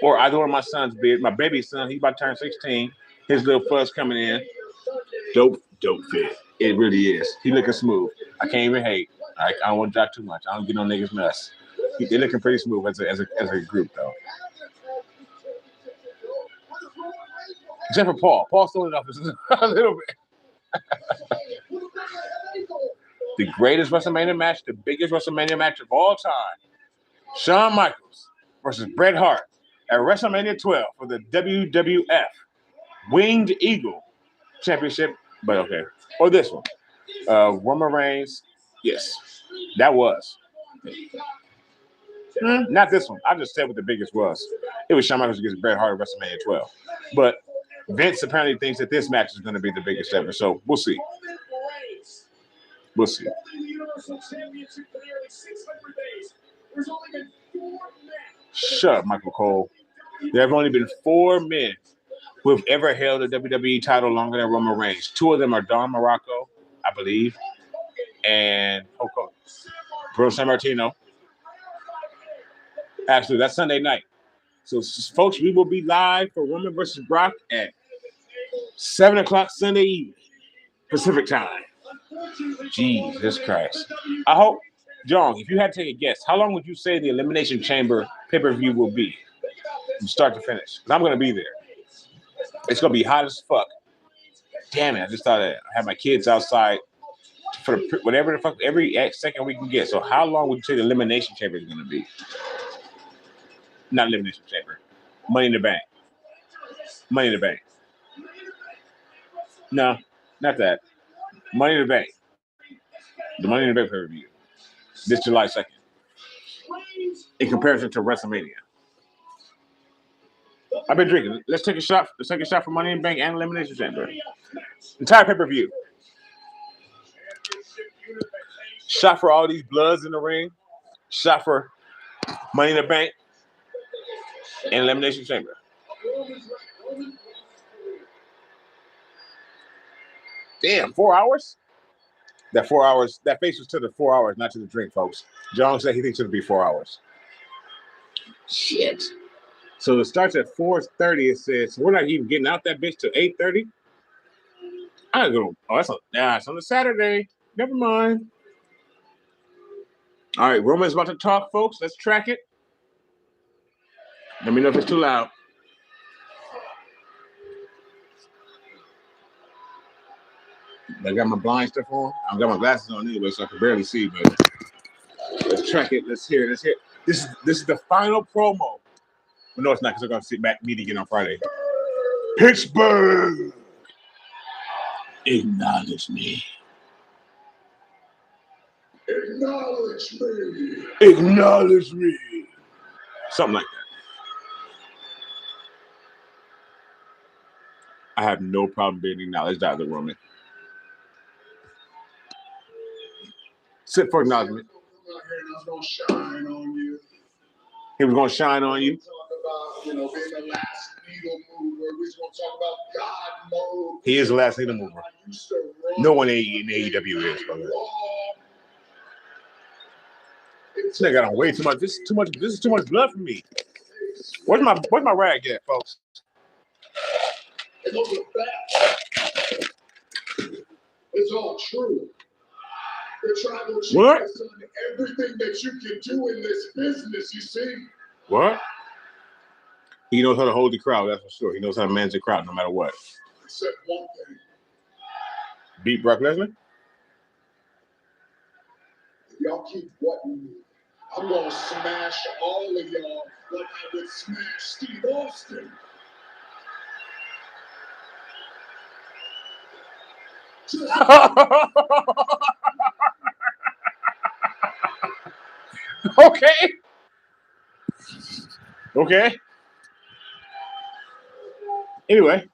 Or either one of my son's beard. My baby son, he's about to turn 16. His little fuzz coming in. Dope fit. It really is. He looking smooth. I can't even hate. I don't want to talk too much. I don't get no niggas nuts. They're looking pretty smooth as a group, though. Except for Paul. Paul stole it off a little bit. The greatest WrestleMania match, the biggest WrestleMania match of all time. Shawn Michaels versus Bret Hart at WrestleMania 12 for the WWF Winged Eagle Championship. But okay. Or this one. Roman Reigns. Yes. That was. Not this one. I just said what the biggest was. It was Shawn Michaels against Bret Hart at WrestleMania 12. But Vince apparently thinks that this match is going to be the biggest ever. So we'll see. We'll see. Shut up, Michael Cole. There have only been 4 men who have ever held a WWE title longer than Roman Reigns. 2 of them are Don Morocco, I believe, and Bruno Sammartino. Actually, that's Sunday night. So, folks, we will be live for Roman versus Brock at 7 o'clock Sunday evening, Pacific time. Jesus Christ. I hope, John, if you had to take a guess, how long would you say the Elimination Chamber pay-per-view will be from start to finish? Because I'm going to be there. It's going to be hot as fuck. Damn it, I just thought I had my kids outside for whatever the fuck, every second we can get. So how long would you say the Elimination Chamber is going to be? Not Elimination Chamber. Money in the Bank. Money in the Bank. No, not that. Money in the Bank. The Money in the Bank pay-per-view. This July 2nd. In comparison to WrestleMania. I've been drinking. Let's take a shot. Let's take a shot for Money in the Bank and Elimination Chamber. Entire pay-per-view. Shot for all these bloods in the ring. Shot for Money in the Bank and Elimination Chamber. Damn, 4 hours? That 4 hours, that face was to the 4 hours, not to the drink, folks. John said he thinks it'll be 4 hours. Shit. So it starts at 4:30. It says, so we're not even getting out that bitch till 8:30. I go, oh, it's on a Saturday. Never mind. All right, Roman's about to talk, folks. Let's track it. Let me know if it's too loud. I got my blind stuff on. I've got my glasses on anyway, so I can barely see, but let's track it. Let's hear it. Let's hear it. This is the final promo But no, it's not because they're going to meet again on Friday. Pittsburgh! Acknowledge me. Acknowledge me. Acknowledge me. Something like that. I have no problem being acknowledged out of the Roman. Sit for acknowledgement. He was going to shine on you. Talk about, being the last needle mover. We're going to talk about God mode. He is the last needle mover. No one in AEW is, brother. This nigga got on way too much. This is too much blood for me. Where's my rag at, folks? It's all true. The tribal chief What? has done everything that you can do in this business, you see? What? He knows how to hold the crowd, that's for sure. He knows how to manage the crowd no matter what. Except one thing. Beat Brock Lesnar? If y'all keep wanting me, I'm going to smash all of y'all like I would smash Steve Austin. Okay. Anyway,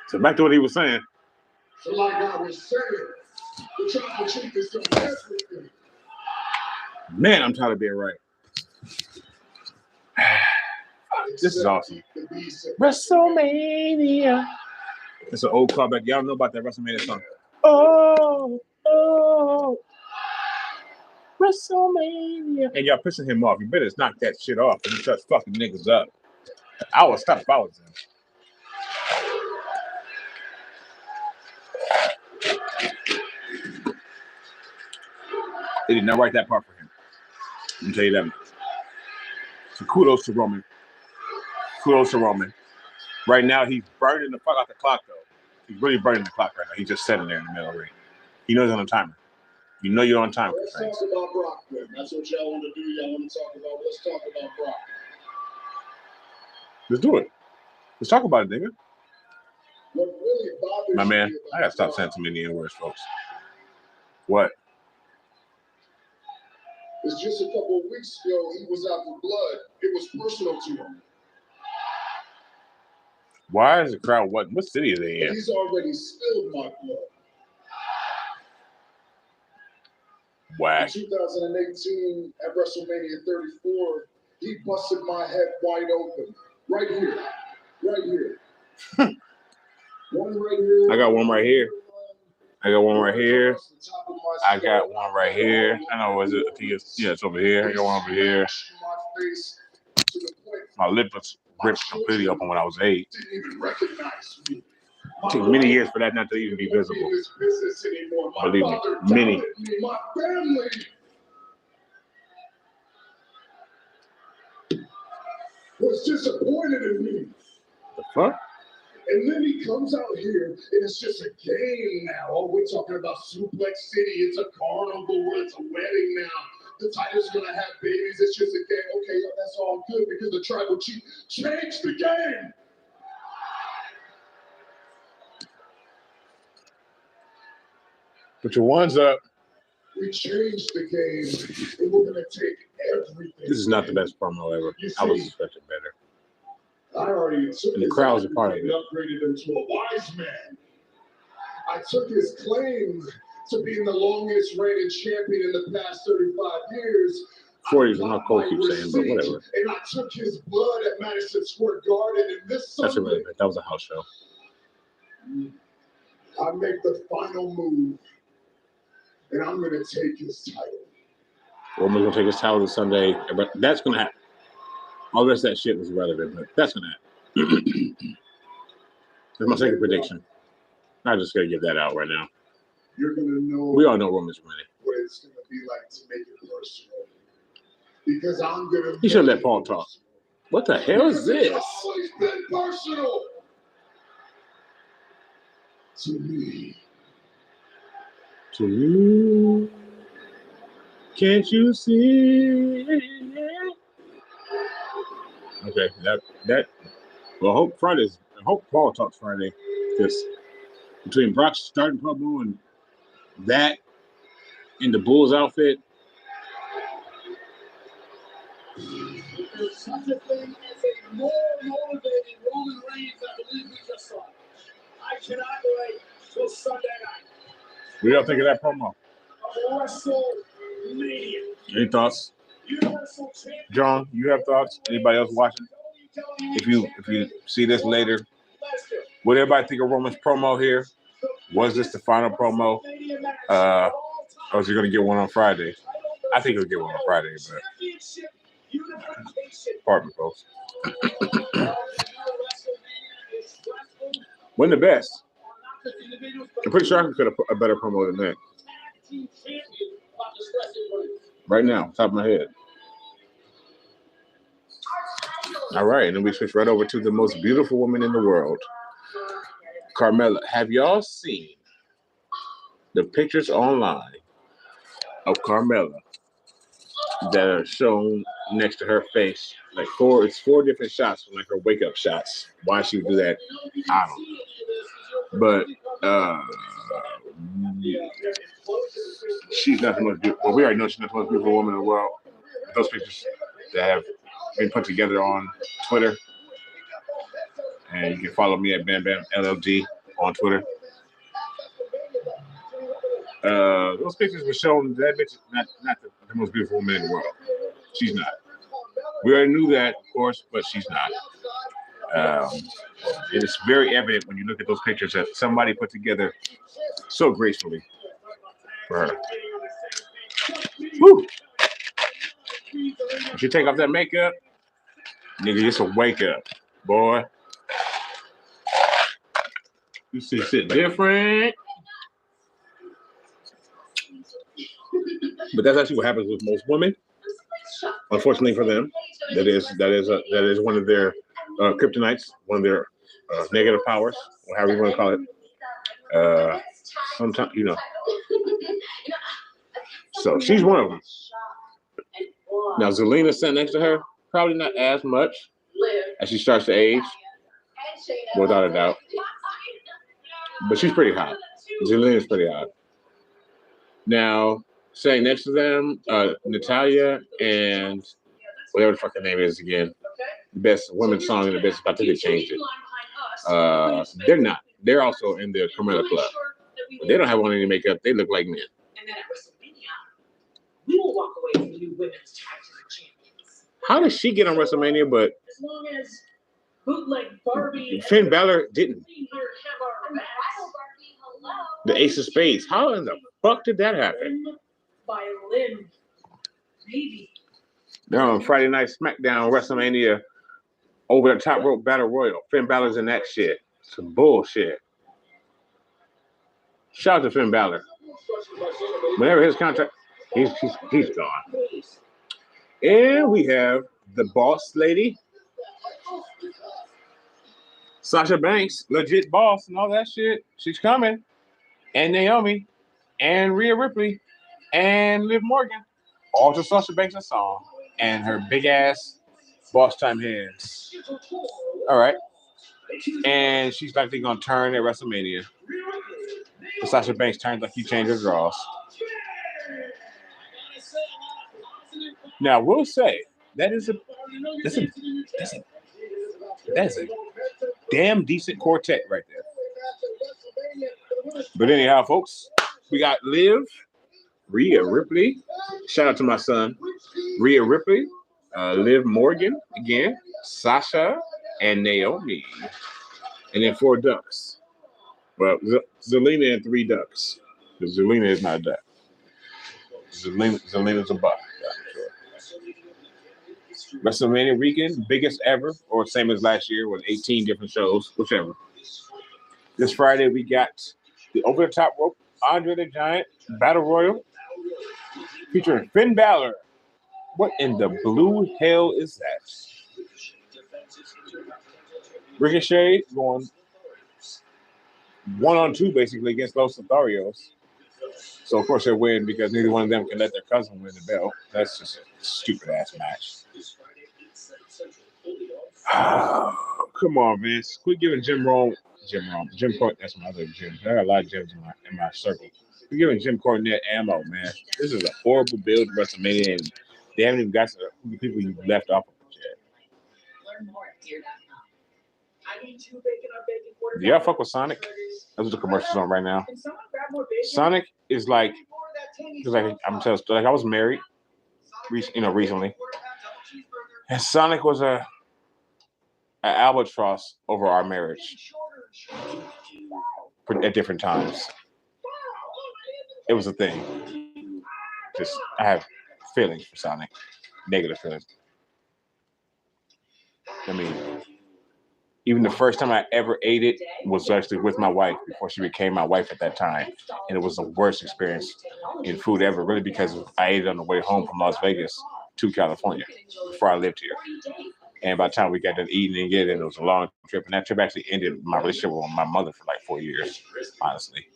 so back to what he was saying. So like I was saying, the tribal chief is doing everything. Man, I'm tired of being right. This is awesome. WrestleMania. It's an old callback. Y'all know about that WrestleMania song. Oh, WrestleMania. And y'all pissing him off. You better knock that shit off and he starts fucking niggas up. I will stop if I was him. They did not write that part for him. Let me tell you that much. So kudos to Roman. Kudos to Roman. Right now, he's burning the fuck out the clock, though. He's really burning the clock right now. He's just sitting there in the middle of the ring. He knows he's on a timer. You know you're on time. Let's talk about Brock, then. That's what y'all want to do. Y'all want to talk about. Let's talk about Brock. Let's do it. Let's talk about it, nigga. What really bothers my man, me I gotta stop saying too many N-words, folks. What? It's just a couple of weeks ago, he was out for blood. It was personal to him. Why is the crowd what city are they in? He's already spilled my blood. Whack. In 2018, at WrestleMania 34, he busted my head wide open. Right here. Right here. One right here. I got one right here. I got one right here. I got one right here. I know, is it? I think it's over here. I got one over here. My lip was ripped completely open when I was 8. Didn't even recognize me. It took many years for that not to even be visible. Believe me, many. My family was disappointed in me. The fuck? And then he comes out here, and it's just a game now. Oh, we're talking about Suplex City. It's a carnival. It's a wedding now. The title's going to have babies. It's just a game. Okay, that's all good because the tribal chief changed the game. Put your ones up. We changed the game, and we're going to take everything. This is not the best promo ever. I was expecting better. I already took and the crowd's a part of it. Upgraded him to a wise man. I took his claim to being the longest reigning champion in the past 35 years. 40s, I'm not cold keep saying, but whatever. And I took his blood at Madison Square Garden, and this Sunday, that's irrelevant. That was a house show. I make the final move, and I'm going to take his title. Roman's going to take his title this Sunday, but that's going to happen. All the rest of that shit was irrelevant, but that's going to happen. That's my second prediction. I'm just going to give that out right now. You're going to know. We all know Roman's winning. What it's going to be like to make it personal. Because I'm going to. You should let Paul talk. What the hell is this? It's always been personal. To me. To you. Can't you see? Okay, well, I hope Paul talks Friday, because between Brock's starting promo and that in the Bulls outfit, There's such a thing as a more motivated Roman Reigns, I believe we just saw. I cannot wait till Sunday night. what do y'all think of that promo? WrestleMania. Any thoughts? Universal Champion. John, you have thoughts? Anybody else watching? If you see this later, what did everybody think of Roman's promo here? Was this the final promo? Or is he going to get one on Friday? I think he'll get one on Friday, but pardon me, folks. Wasn't the best. I'm pretty sure I could have put a better promo than that. Right now, top of my head. All right, and then we switch right over to the most beautiful woman in the world, Carmella. Have y'all seen the pictures online of Carmella that are shown next to her face? Like it's four different shots from like her wake up shots. Why she would do that, I don't know. But she's not the most beautiful. Well, we already know she's not the most beautiful woman in the world. Those pictures that have been put together on Twitter. And you can follow me at Bam Bam LLG on Twitter. Those pictures were showing that bitch is not the most beautiful woman in the world. She's not. We already knew that, of course, but she's not. It is very evident when you look at those pictures that somebody put together so gracefully for her. Woo! If you take off that makeup, nigga, it's a wake up, boy. You see shit different. But that's actually what happens with most women. Unfortunately for them, that is one of their kryptonites, one of their negative powers, or however you want to call it. Sometimes, you know. So she's one of them. Now Zelina sitting next to her, probably not as much as she starts to age, without a doubt. But she's pretty hot. Zelina's pretty hot. Now, sitting next to them, Natalia and whatever the fuck her name is again, the best women's song in the business. I think they changed it. They're not. They're also in the Carmella Club. But they don't have on any makeup. They look like men. And then at WrestleMania, we will walk away from the new women's tag team champions. How did she get on WrestleMania, but as long as bootleg Barbie Finn Balor didn't? The Ace of Spades. How in the fuck did that happen? By limb, maybe. They're on Friday Night SmackDown WrestleMania over the top rope battle royal. Finn Balor's in that shit. Some bullshit. Shout out to Finn Balor. Whenever his contract, he's gone. And we have the boss lady, Sasha Banks, legit boss and all that shit. She's coming. And Naomi, and Rhea Ripley, and Liv Morgan. All to Sasha Banks' song. And her big ass boss time hands. All right. And she's likely going to turn at WrestleMania. But Sasha Banks turns like he changed her draws. Now, we'll say that is a damn decent quartet right there. But anyhow, folks, we got Liv, Rhea Ripley. Shout out to my son, Rhea Ripley, Liv Morgan again, Sasha, and Naomi. And then 4 ducks. Well, Zelina and 3 ducks. Because Zelina is not a duck. Zelina's a buck. Sure. WrestleMania weekend, biggest ever, or same as last year with 18 different shows, whichever. This Friday, we got the over-the-top rope Andre the Giant Battle Royal featuring Finn Balor. What in the blue hell is that? Ricochet going 1-on-2 basically against Los Lotharios. So, of course, they win because neither one of them can let their cousin win the belt. That's just a stupid-ass match. Come on, Vince. Quit giving Jim Cornette. That's my other Jim. I got a lot of Jims in my circle. Quit giving Jim Cornette ammo, man. This is a horrible build to WrestleMania, and they haven't even got to the people you left off of it yet. Learn more at Deer.com. I need 2 bacon on bacon quarter. Do y'all fuck with Sonic? That's what the commercial's on right now. Can someone grab more bacon? Sonic is like, because I'm telling you, like I was married, recently, and Sonic was an albatross over our marriage at different times. It was a thing. Just I have feelings for Sonic, negative feelings. I mean, even the first time I ever ate it was actually with my wife before she became my wife at that time. And it was the worst experience in food ever, really, because I ate it on the way home from Las Vegas to California before I lived here. And by the time we got done eating and getting it, it was a long trip. And that trip actually ended my relationship with my mother for like 4 years, honestly.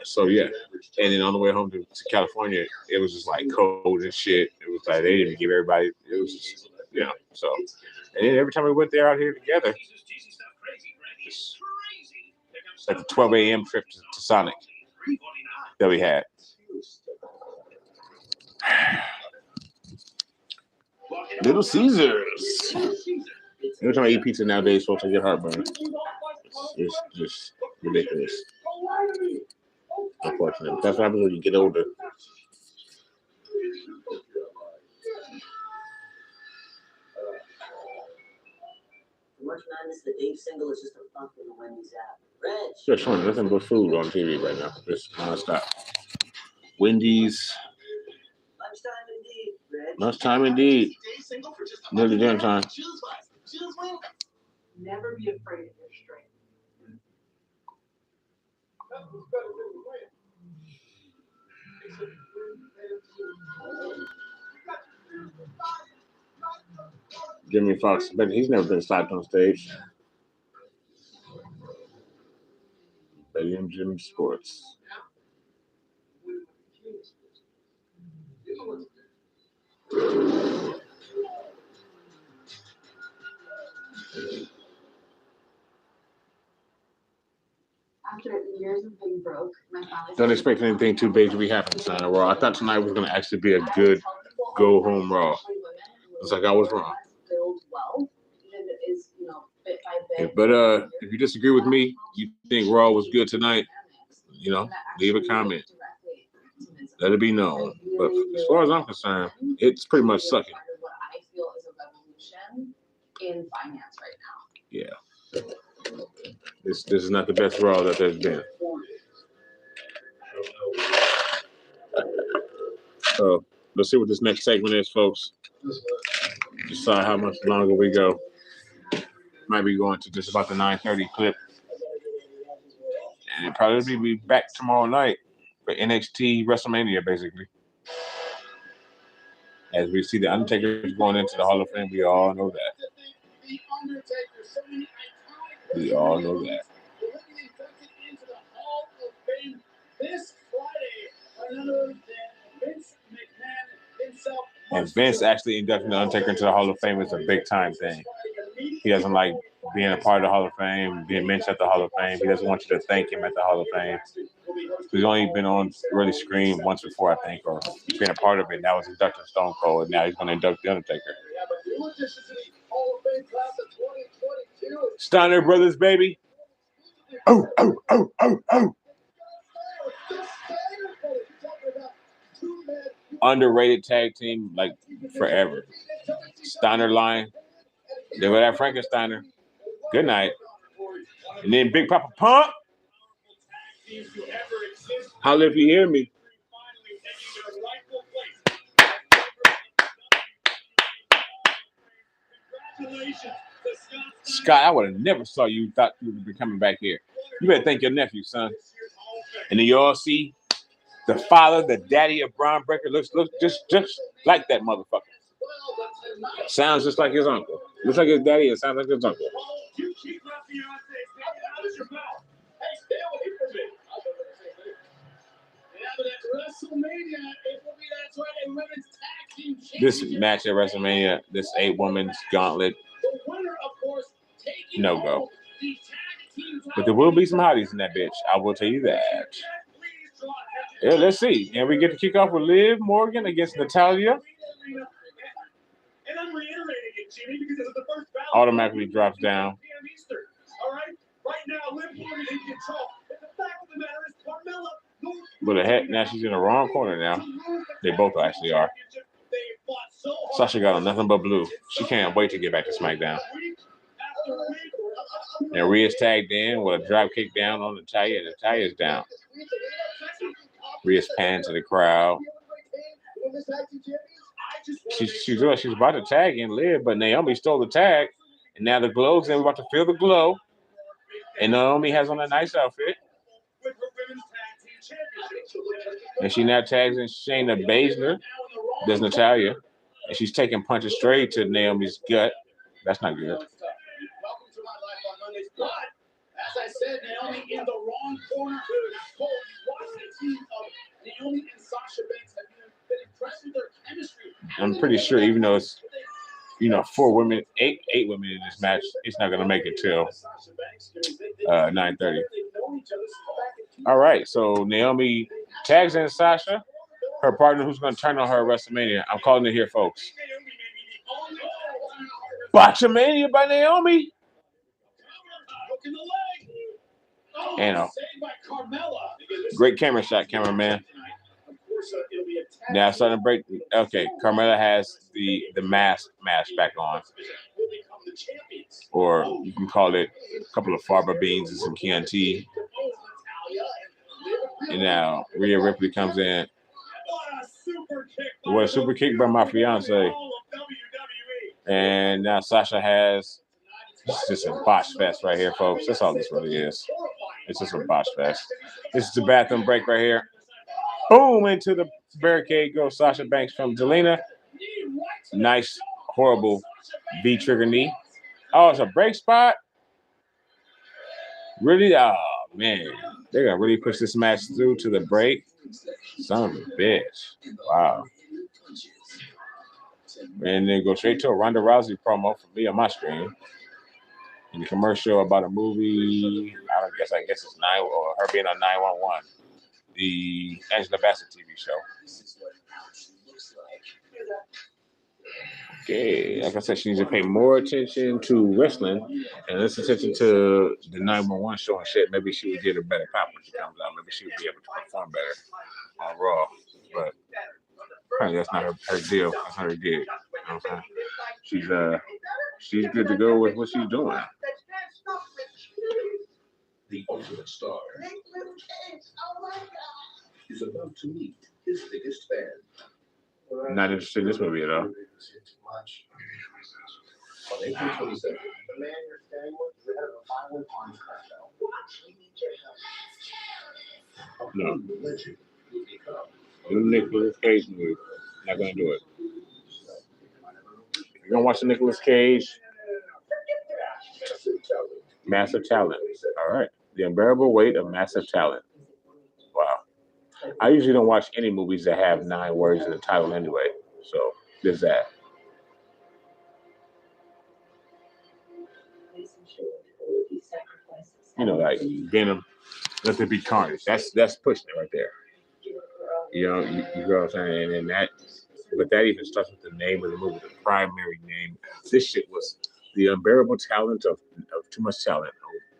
So, yeah. And then on the way home to California, it was just like cold and shit. It was like they didn't give everybody, it was just, so. And then every time we went there out here together, it's like the 12 a.m. trip to Sonic that we had. Little Caesars. Every time I eat pizza nowadays, folks, I get heartburn. It's just ridiculous. Unfortunately. That's what happens when you get older. March Madness, the Dave single is just a bump in the Wendy's app. Reg. They're showing nothing but food on TV right now. Just nonstop. Wendy's. Lunchtime indeed, Reg. Lunchtime indeed. Nearly dinner time. Never be afraid of your strength. Jimmy Fox, but he's never been slapped on stage. Jim Sports. After years of being broke, my family. Don't expect anything too big to be happening tonight, Raw. I thought tonight was going to actually be a good go home Raw. It's like I was wrong. But if you disagree with me, you think Raw was good tonight, leave a comment. Let it be known. But as far as I'm concerned, it's pretty much sucking. What I feel is a revolution in finance right now. Yeah. This is not the best Raw that there's been. So let's see what this next segment is, folks. Decide how much longer we go. Might be going to just about the 9:30 clip. And it'll probably be back tomorrow night for NXT WrestleMania, basically. As we see the Undertaker going into the Hall of Fame, we all know that. We all know that. This Friday, another Vince McMahon himself. And Vince actually inducting the Undertaker into the Hall of Fame is a big time thing. He doesn't like being a part of the Hall of Fame, being mentioned at the Hall of Fame. He doesn't want you to thank him at the Hall of Fame. He's only been on really screen once before, I think, or been a part of it. That was inducting Stone Cold, and now he's going to induct the Undertaker. Steiner Brothers, baby. Oh, oh, oh, oh, oh. Underrated tag team, like forever. Steiner line. They were that Frankensteiner. Good night. And then Big Papa Pump. Holla if you hear me. Scott, I would have never saw you thought you would be coming back here. You better thank your nephew, son. And then you all see the father, the daddy of Braun Breaker looks just like that motherfucker. Sounds just like his uncle. Looks like his daddy and sounds like his uncle. WrestleMania, it will be that's right, a women's tag team this match at WrestleMania, this 8-woman's gauntlet, no go. But there will be some hotties in that bitch. I will tell you that. Yeah, let's see. And we get to kick off with Liv Morgan against Natalya. And I'm reiterating it, Jimmy, because it's the first battle. Automatically drops down. All right? Right now, Liv Morgan in control. But the fact of the matter is, Carmella. But the heck, now she's in the wrong corner now. They both actually are. Sasha got on nothing but blue. She can't wait to get back to SmackDown. And Rhea's tagged in with a drop kick down on Natalya, and Natalya's down. Rhea's panned to the crowd. She's about to tag in Liv, but Naomi stole the tag. And now the glow's in. We're about to feel the glow. And Naomi has on a nice outfit. And she now tags in Shayna Baszler. There's Natalya. And she's taking punches straight to Naomi's gut. That's not good. Welcome to my life on Mondays. But as I said, Naomi in the wrong corner. Cole, you watch the team of Naomi and Sasha Banks have been impressed with their chemistry. I'm pretty sure, even though it's 4 women, eight women in this match, it's not gonna make it till 9:30. All right, so Naomi tags in Sasha, her partner who's gonna turn on her at WrestleMania. I'm calling it here, folks. Botchamania by Naomi. And a great camera shot, cameraman. Now starting to break. Okay, Carmella has the mask back on, or you can call it a couple of fava beans and some Chianti. And now Rhea Ripley comes in. What a super kick by my fiance. And now Sasha has. It's just a botch fest right here, folks. That's all this really is. It's just a botch fest. This is the bathroom break right here. Boom, into the barricade goes Sasha Banks from Zelina. Nice, horrible V-trigger knee. Oh, it's a break spot? Really? Oh, man. They're going to really push this match through to the break. Son of a bitch. Wow. And then go straight to a Ronda Rousey promo for me on my screen. And the commercial about a movie, I guess it's 9, or her being on 911. The Angela Bassett TV show. Okay, like I said, she needs to pay more attention to wrestling and less attention to the 911 show and shit. Maybe she would get a better pop when she comes out. Maybe she would be able to perform better on Raw. But apparently that's not her deal. That's not her gig. You know what I'm saying? She's good to go with what she's doing. The ultimate star is about to meet his biggest fan. Not interested in this movie at all. On April 27th, the man you're staying with is ahead of a violent arms cartel. No. The legend will become. The Nicolas Cage movie. Not gonna do it. If you're gonna watch the Nicolas Cage, Massive Talent. All right. The Unbearable Weight of Massive Talent. Wow. I usually don't watch any movies that have 9 words in the title anyway. So there's that. Like Venom, Let There Be Carnage. That's pushing it right there. You know what I'm saying? And that even starts with the name of the movie, the primary name. This shit was The Unbearable Talent of Too Much Talent.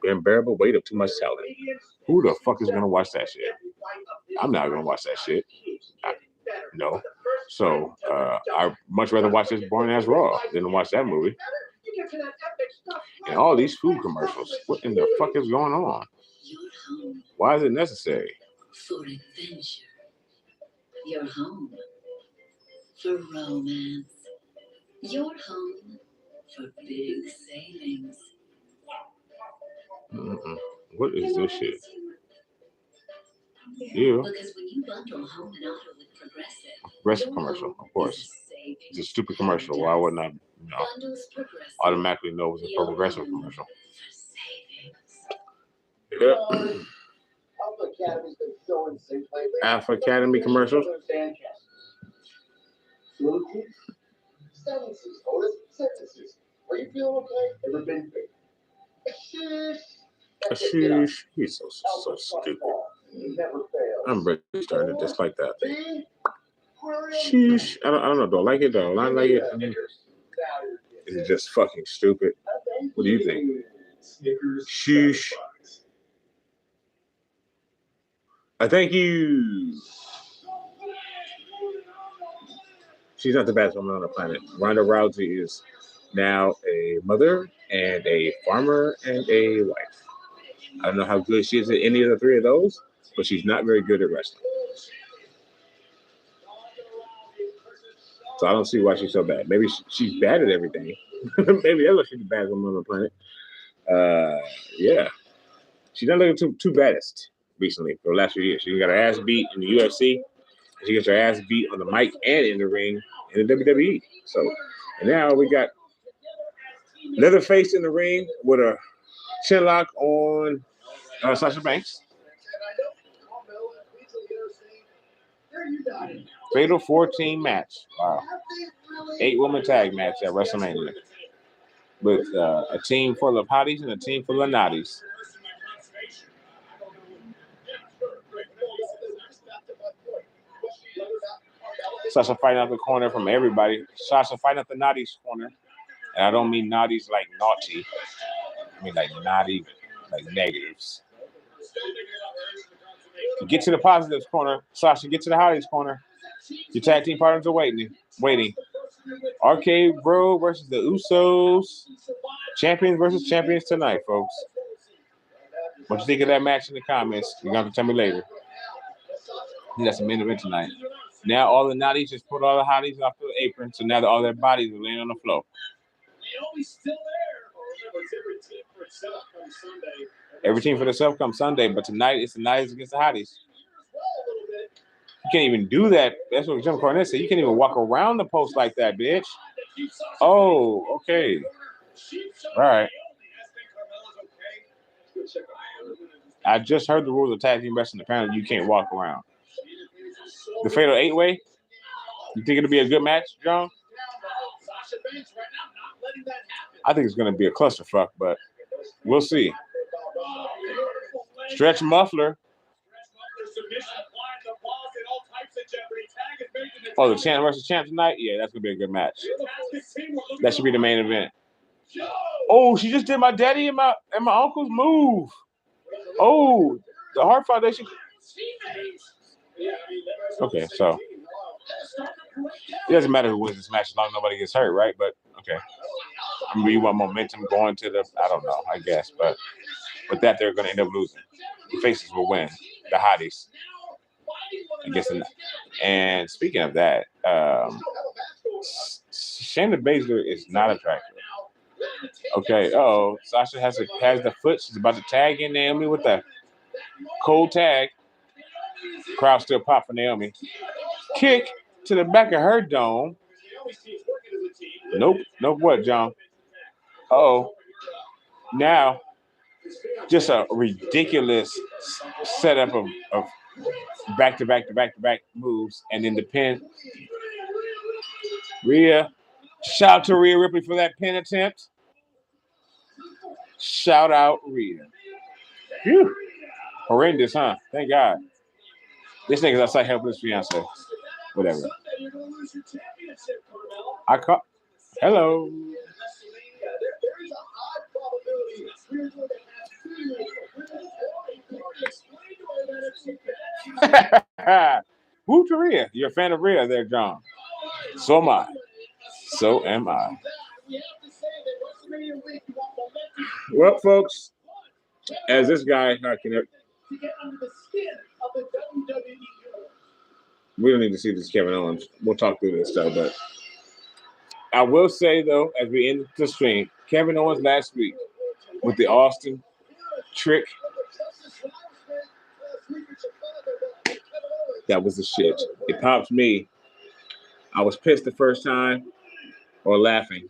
The Unbearable Weight of Too Much Talent. Who the fuck is gonna watch that shit? I'm not gonna watch that shit. No. So I'd much rather watch this boring ass Raw than watch that movie. And all these food commercials. What in the fuck is going on? Why is it necessary? For adventure. Your home for romance. Your home for big savings. What is this shit? Yeah. Because when you bundle home and auto with Progressive commercial, of course. It's a stupid commercial. Why wouldn't I, automatically know it was a Progressive commercial? Yeah. Academy's been so in sync lately. Alpha Academy commercials. Sentences, Otis. Sentences. Are you feeling okay? Ever been big? Sheesh. He's so stupid. I'm really starting to dislike that. Sheesh. I don't know. Do I like it? Do I like it? Is it just fucking stupid? What do you think? Sheesh. I thank you. She's not the best woman on the planet. Ronda Rousey is now a mother and a farmer and a wife. I don't know how good she is at any of the three of those, but she's not very good at wrestling. So I don't see why she's so bad. Maybe she's bad at everything. Maybe that's why she's the baddest woman on the planet. Yeah. She's not looking too baddest recently for the last few years. She got her ass beat in the UFC. And she gets her ass beat on the mic and in the ring in the WWE. So, and now we got Leatherface in the ring with a chin lock on Sasha Banks. Fatal 14 match. Wow. 8-woman tag match at WrestleMania. With a team full of hotties and a team full of naughties. Sasha fighting out the corner from everybody. Sasha fighting out the naughties corner. And I don't mean naughties like naughty. I mean like naughty, like negatives. Get to the positives corner. Sasha, get to the hotties corner. Your tag team partners are waiting. Arcade Bro versus the Usos. Champions versus champions tonight, folks. What you think of that match in the comments? You're going to have to tell me later. I think that's the main event tonight. Now all the naughties just put all the hotties off the apron, so now all their bodies are laying on the floor. Every team for the sub comes Sunday, but tonight it's the naughties against the hotties. You can't even do that. That's what Jim Cornette said. You can't even walk around the post like that, bitch. Oh, okay. All right. I just heard the rules of tag team wrestling. Apparently, you can't walk around. The Fatal 8-Way. You think it'll be a good match, John? I think it's going to be a clusterfuck, but we'll see. Stretch Muffler. Oh, the champ versus champ tonight? Yeah, that's going to be a good match. That should be the main event. Oh, she just did my daddy and my uncle's move. Oh, the Hart Foundation. Okay, so it doesn't matter who wins this match as long as nobody gets hurt, right? But okay. I mean, you want momentum going to the, I don't know, I guess. But with that, they're going to end up losing. The faces will win. The hotties. I guess. And speaking of that, Shayna Baszler is not attractive. Okay. Oh, Sasha has the foot. She's about to tag in Naomi with the cold tag. Crowd still pop for Naomi. Kick to the back of her dome. Nope. What, John? Oh. Now, just a ridiculous setup of back-to-back moves, and then the pin. Rhea. Shout out to Rhea Ripley for that pin attempt. Shout out Rhea. Phew. Horrendous, huh? Thank God. This nigga's outside helping his fiance. Whatever. Hello. Woo to Rhea. You're a fan of Rhea there, John. So am I. So am I. Well, folks, as this guy, we don't need to see this Kevin Owens. We'll talk through this stuff, but I will say, though, as we end the stream, Kevin Owens last week with the Austin trick, that was the shit. It popped me. I was pissed the first time or laughing.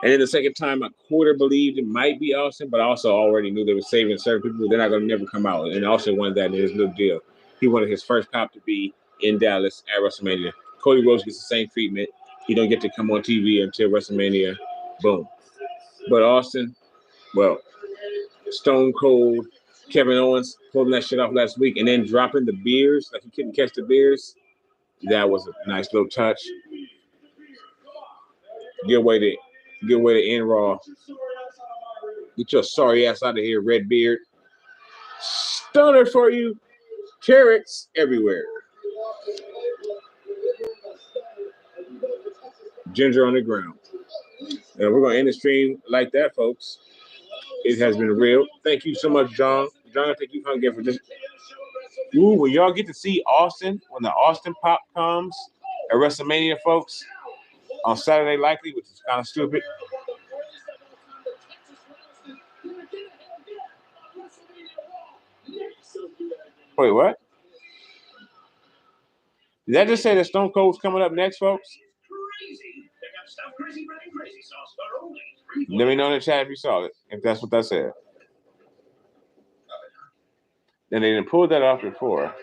And then the second time, I quarter believed it might be Austin, but I also already knew they were saving certain people. They're not going to never come out. And Austin wanted that in his little deal. He wanted his first pop to be in Dallas at WrestleMania Cody Rhodes gets the same treatment. He don't get to come on TV until WrestleMania. Boom. But Austin, well, Stone Cold, Kevin Owens pulling that shit off last week and then dropping the beers like he couldn't catch the beers. That was a nice little touch. Good way to end Raw. Get your sorry ass out of here, Redbeard. Stunner for you. Carrots everywhere. Ginger on the ground. And we're going to end the stream like that, folks. It has been real. Thank you so much, John. John, thank you again for this. Ooh, when y'all get to see Austin, when the Austin Pop comes at WrestleMania, folks, on Saturday likely, which is kind of stupid. Wait, what? Did that just say that Stone Cold's coming up next, folks? Let me know in the chat if you saw it, if that's what that said. And they didn't pull that off before.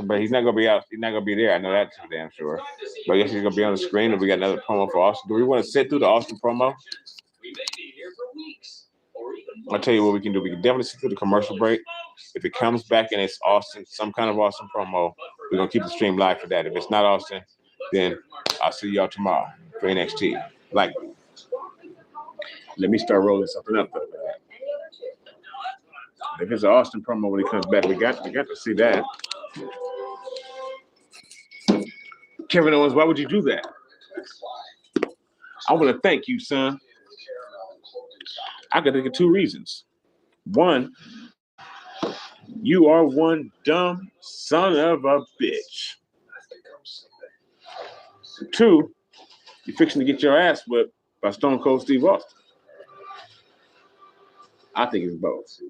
But he's not gonna be out. He's not gonna be there. I know that for damn sure. But I guess he's gonna be on the screen, and we got another promo for Austin. Do we want to sit through the Austin promo? I'll tell you what we can do. We can definitely sit through the commercial break. If it comes back and it's Austin, some kind of Austin promo, we're gonna keep the stream live for that. If it's not Austin, then I'll see y'all tomorrow for NXT. Like, let me start rolling something up though. If it's an Austin promo when he comes back, we got to see that. Kevin Owens, why would you do that? I want to thank you, son. I can think of two reasons. One, you are one dumb son of a bitch. Two, you're fixing to get your ass whipped by Stone Cold Steve Austin. I think it's both.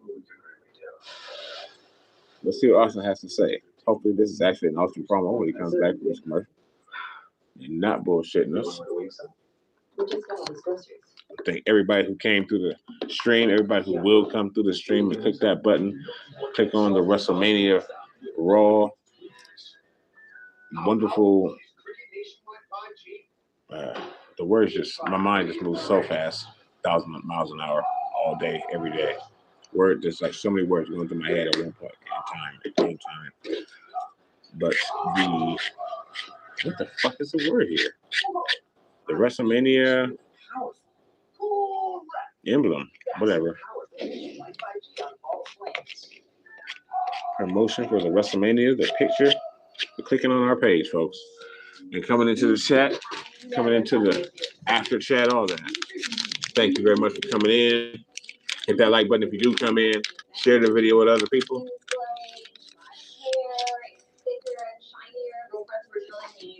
Let's see what Austin has to say. Hopefully this is actually an Austin promo when he comes back from this commercial. You're not bullshitting us. I think everybody who came through the stream, everybody who will come through the stream and click that button, click on the WrestleMania Raw. Wonderful. The words just, my mind just moves so fast, 1,000 miles an hour, all day, every day. Word, there's like so many words going through my head at one point at the same time. But what the fuck is the word here? The WrestleMania emblem, whatever. Promotion for the WrestleMania, the picture. We're clicking on our page, folks. And coming into the chat, coming into the after chat, all that. Thank you very much for coming in. Hit that like button if you do come in. Share the video with other people.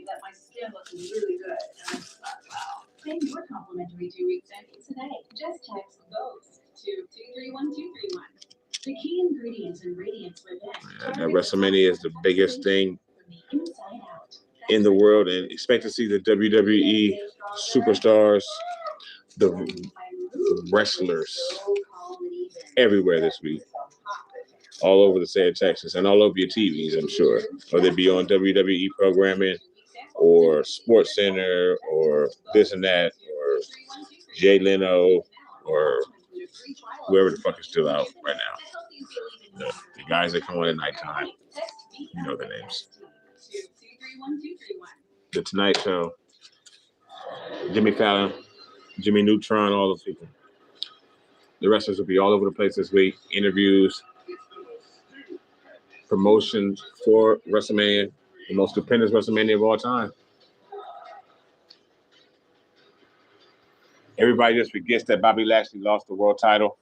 That my skin looks really good. And I just thought, wow. Claim your complimentary 2 weeks in today. Just text GHOST to 231231. The key ingredients and radiance within. That WrestleMania is the biggest thing in the world, and expect to see the WWE superstars, the wrestlers everywhere this week. All over the state of Texas and all over your TVs, I'm sure. Whether it be on WWE programming or Sports Center or this and that or Jay Leno or whoever the fuck is still out right now. The guys that come on at nighttime, you know their names. The Tonight Show, Jimmy Fallon, Jimmy Neutron, all those people. The wrestlers will be all over the place this week. Interviews, promotions for WrestleMania, the most stupendous WrestleMania of all time. Everybody just forgets that Bobby Lashley lost the world title.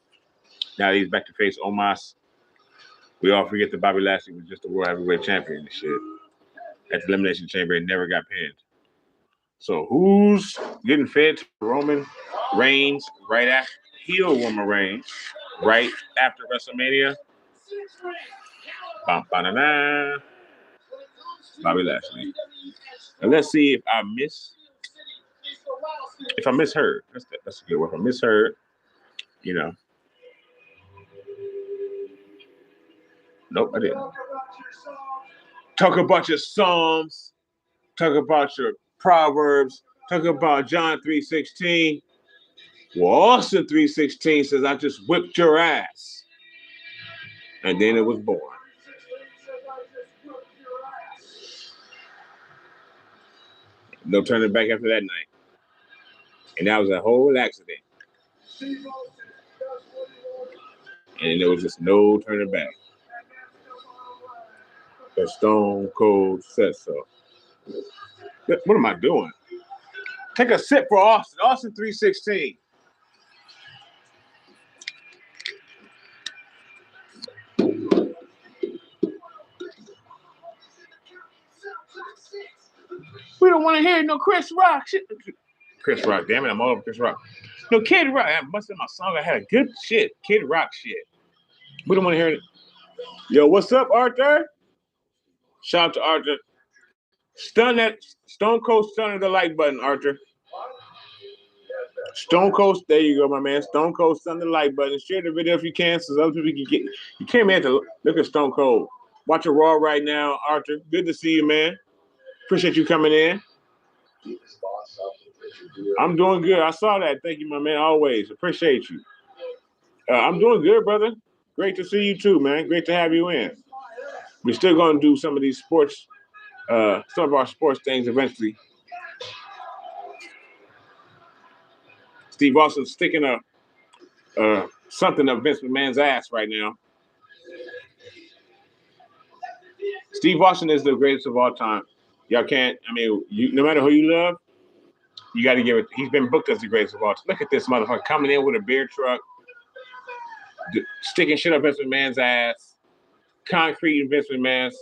Now he's back to face Omos. We all forget that Bobby Lashley was just the world heavyweight champion and shit. At the Elimination Chamber, and never got pinned. So who's getting fed to Roman Reigns right after heel Roman Reigns right after WrestleMania? Bobby Lashley. And let's see if I misheard. That's a good word. If I misheard, you know. Nope, I didn't. Talk about your Psalms. talk about your Proverbs, talk about John 3:16. Well, Austin 3:16 says, I just whipped your ass. And then it was born. No turning back after that night. And that was a whole accident. And there was just no turning back. The Stone Cold said so. What am I doing? Take a sip for Austin. Austin 3:16. We don't want to hear no Chris Rock shit. Chris Rock, damn it, I'm all over Chris Rock. No, Kid Rock. I must have my song. I had a good shit. Kid Rock shit. We don't want to hear it. Yo, what's up, Arthur? Shout out to Arthur. Stone Cold stunning the like button, Arthur. Stone Cold, there you go, my man. Stone Cold stunning the like button. Share the video if you can, so other people can get. You came in to look at Stone Cold. Watch a Raw right now, Arthur. Good to see you, man. Appreciate you coming in. I'm doing good. I saw that. Thank you, my man. Always appreciate you. I'm doing good, brother. Great to see you too, man. Great to have you in. We're still going to do some of these sports, some of our sports things eventually. Steve Austin's sticking something up Vince McMahon's ass right now. Steve Austin is the greatest of all time. Y'all can't. I mean, no matter who you love, you got to give it. He's been booked as the greatest of all time. Look at this motherfucker coming in with a beer truck, sticking shit up Vince McMahon's ass, concrete in Vince McMahon's.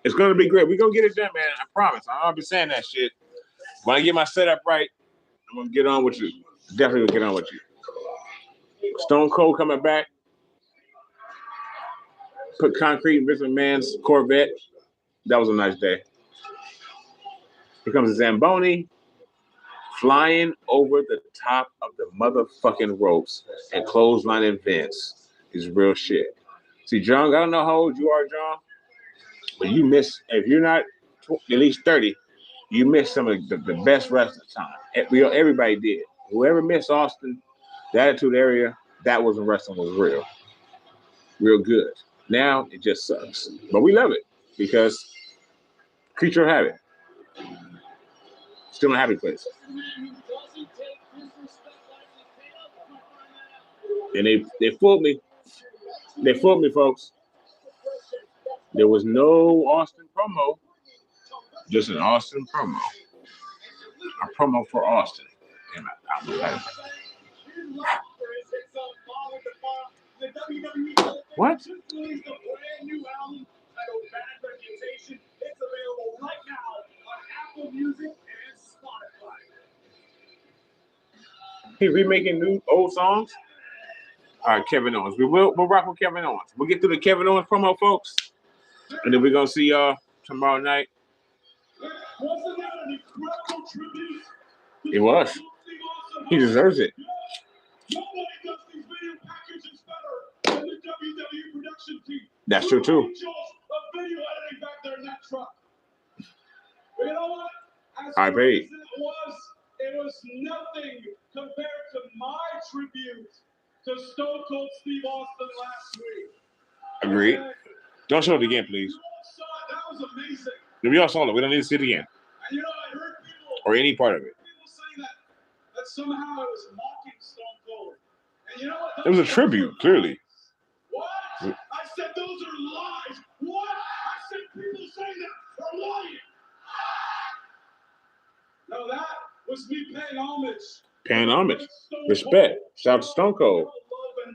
It's gonna be great. We're gonna get it done, man. I promise. I'll be saying that shit. When I get my setup right, I'm gonna get on with you. Definitely gonna get on with you. Stone Cold coming back. Put concrete in Vince McMahon's Corvette. That was a nice day. Here comes Zamboni flying over the top of the motherfucking ropes and clotheslining Vince. Is real shit. See, John, I don't know how old you are, John, but you miss, if you're not at least 30, you missed some of the best wrestling time. Everybody did. Whoever missed Austin, the Attitude Era, that was when wrestling was real. Real good. Now, it just sucks. But we love it because creature of habit. Still in a happy place. And they fooled me. They fooled me, folks. There was no Austin promo. Just an Austin promo. A promo for Austin. And I'm excited. What? He remaking new old songs? All right, Kevin Owens. We'll rock with Kevin Owens. We'll get through the Kevin Owens promo, folks. And then we're going to see y'all tomorrow night. It was. He deserves it. That's true, too. I paid. It was nothing compared to my tribute to Stone Cold Steve Austin last week. Agreed. Don't show it again, please. That was amazing. We all saw it. We don't need to see it again. And I heard people or any part of it. People saying that somehow I was mocking Stone Cold. And you know what? It was a tribute, clearly. What? I said those are lies. What? I said people saying that are lying. No, that was me paying homage. Paying homage. Respect. Shout out to Stone Cold.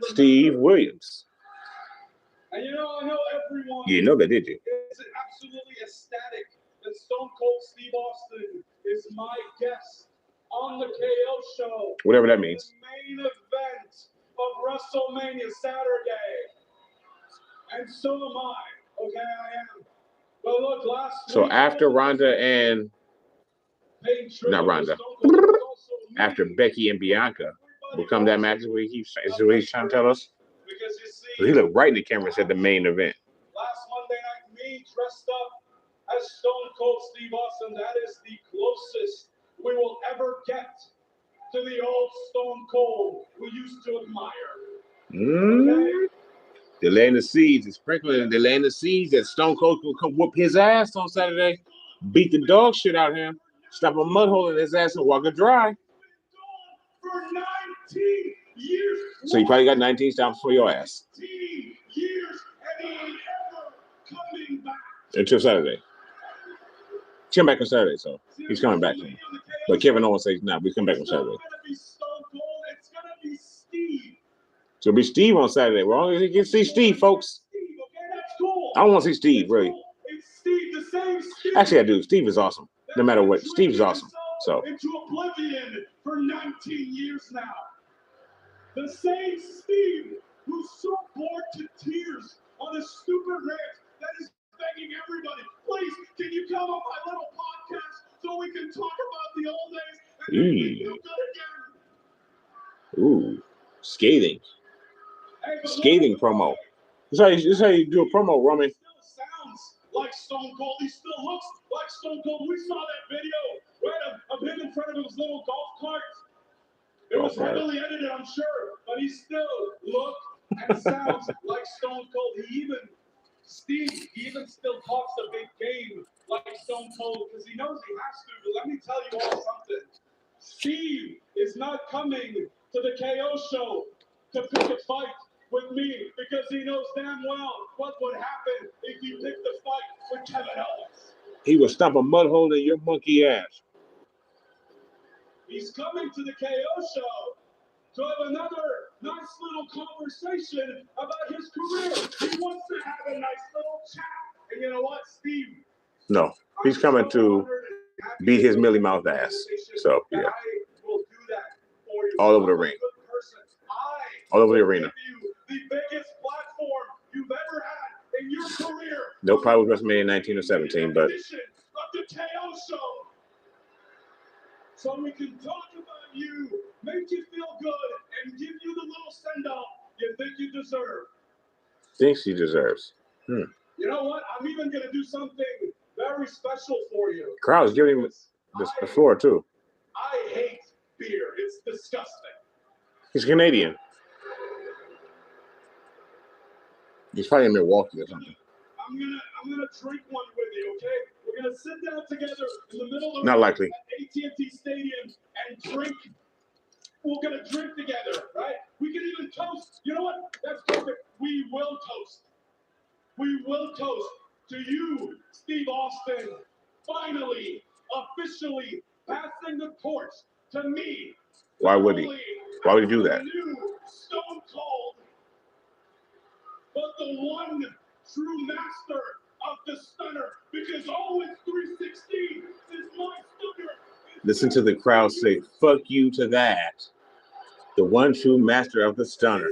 Steve Williams. And I know everyone. You know that, did you? Is absolutely ecstatic that Stone Cold Steve Austin is my guest on the KO show. Whatever that means. The main event of WrestleMania Saturday. And so am I. Okay, I am. But look, last So week, after Ronda and not Ronda, after Becky and Bianca will come that match. Is what he's trying to tell us. Because you see, He looked right in the camera and said the main event. last Monday night, me dressed up as Stone Cold Steve Austin. That is the closest we will ever get to the old Stone Cold we used to admire. Okay? They're laying the seeds. It's sprinkling. They're laying the seeds that Stone Cold will come whoop his ass on Saturday, beat the dog shit out of him, stop a mud hole in his ass and walk it dry. For 19 years. So you probably got 19 stomps for your ass. 19 years, and he ain't ever coming back. Until Saturday. He's coming back on Saturday, so he's coming back. But Kevin Owens says, nah, we come back on Saturday. It's gonna be Stone Cold. It's gonna be Steve. So it'll be Steve on Saturday. We're only going to see Steve, folks. Steve, okay, that's cool. I don't want to see Steve, really. It's Steve, the same Steve. Actually, I do. Steve is awesome. No matter what. Steve is awesome. So into oblivion for 19 years now. The same Steve who's so bored to tears on a stupid rant that is begging everybody, please, can you come on my little podcast so we can talk about the old days and make me feel good again? ooh, scathing. Hey, but Scathing look, promo. This is how you do a promo, Roman. He still sounds like Stone Cold. He still looks like Stone Cold. We saw that video, right, of him in front of his little golf cart. It was heavily edited, I'm sure, but he still looked and sounds like Stone Cold. Steve even still talks a big game like Stone Cold because he knows he has to. But let me tell you all something. Steve is not coming to the KO show to pick a fight with me because he knows damn well what would happen if he picked a fight with Kevin Owens. He will stomp a mud hole in your monkey ass. He's coming to the KO show to have another nice little conversation about his career. He wants to have a nice little chat. And you know what, Steve? No, he's coming to beat his Millie Mouth ass. So, yeah. I will do that for you. All over the ring. All over the arena. The biggest platform you've ever had in your career. No, probably was WrestleMania 19 or 17, but Of the KO show. So we can talk about you, make you feel good, and give you the little send-off you think you deserve. thinks he deserves. You know what? I'm even going to do something very special for you. Crowd's giving him the floor, too. I hate beer. It's disgusting. He's Canadian. He's probably in Milwaukee or something. I'm gonna drink one with you, okay? We're gonna sit down together in the middle of Not likely. at AT&T Stadium and drink. We're gonna drink together, right? We can even toast. You know what? That's perfect. We will toast. We will toast to you, Steve Austin. Finally, officially passing the torch to me. Why would he? Why would he do that? The new Stone Cold, but the one true master of the stunner, because always 316 is my stunner. Listen to the crowd say, fuck you to that. The one true master of the stunner.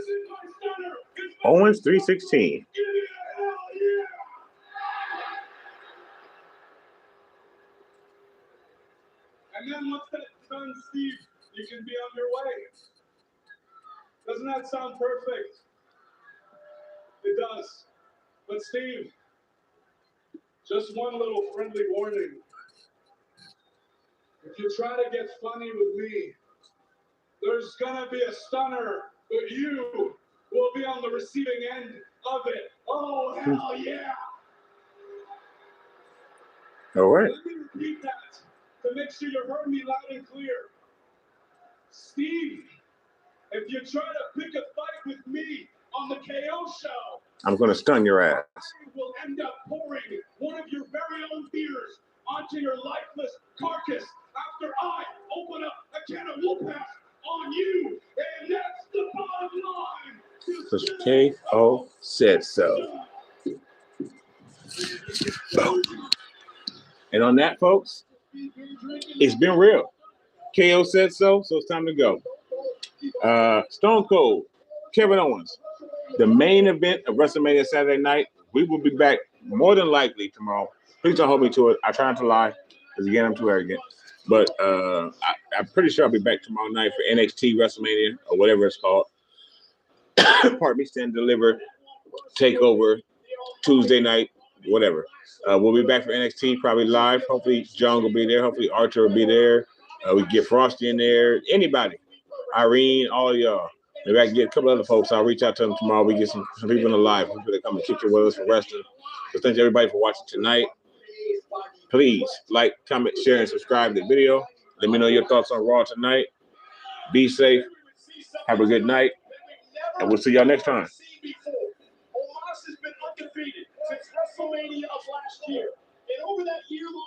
Owens 316. And then once that's done, Steve, you can be on your way. Doesn't that sound perfect? It does. But Steve, just one little friendly warning. If you try to get funny with me, there's gonna be a stunner, but you will be on the receiving end of it. Oh, hell yeah! All right. Let me repeat that to make sure you heard me loud and clear. Steve, if you try to pick a fight with me on the KO show, I'm going to stun your ass. I will end up pouring one of your very own beers onto your lifeless carcass after I open up a can of whoop-ass on you. And that's the bottom line. Because KO said so. And on that, folks, it's been real. KO said so, so it's time to go. Stone Cold, Kevin Owens, the main event of WrestleMania Saturday night. We will be back more than likely tomorrow. Please don't hold me to it. I try not to lie, because again, I'm too arrogant. But I'm pretty sure I'll be back tomorrow night for NXT WrestleMania, or whatever it's called. Pardon me, Stand Deliver, Takeover, Tuesday night, whatever. We'll be back for NXT probably live. Hopefully John will be there. Hopefully Archer will be there. We can get Frosty in there. Anybody. Irene, all of y'all. Maybe I can get a couple other folks. I'll reach out to them tomorrow. We get some people in the live. People that come and kick it with us for wrestling. So thanks everybody for watching tonight. Please like, comment, share, and subscribe to the video. Let me know your thoughts on Raw tonight. Be safe. Have a good night. And we'll see y'all next time. Omos has been undefeated since WrestleMania of last year. And over that year-long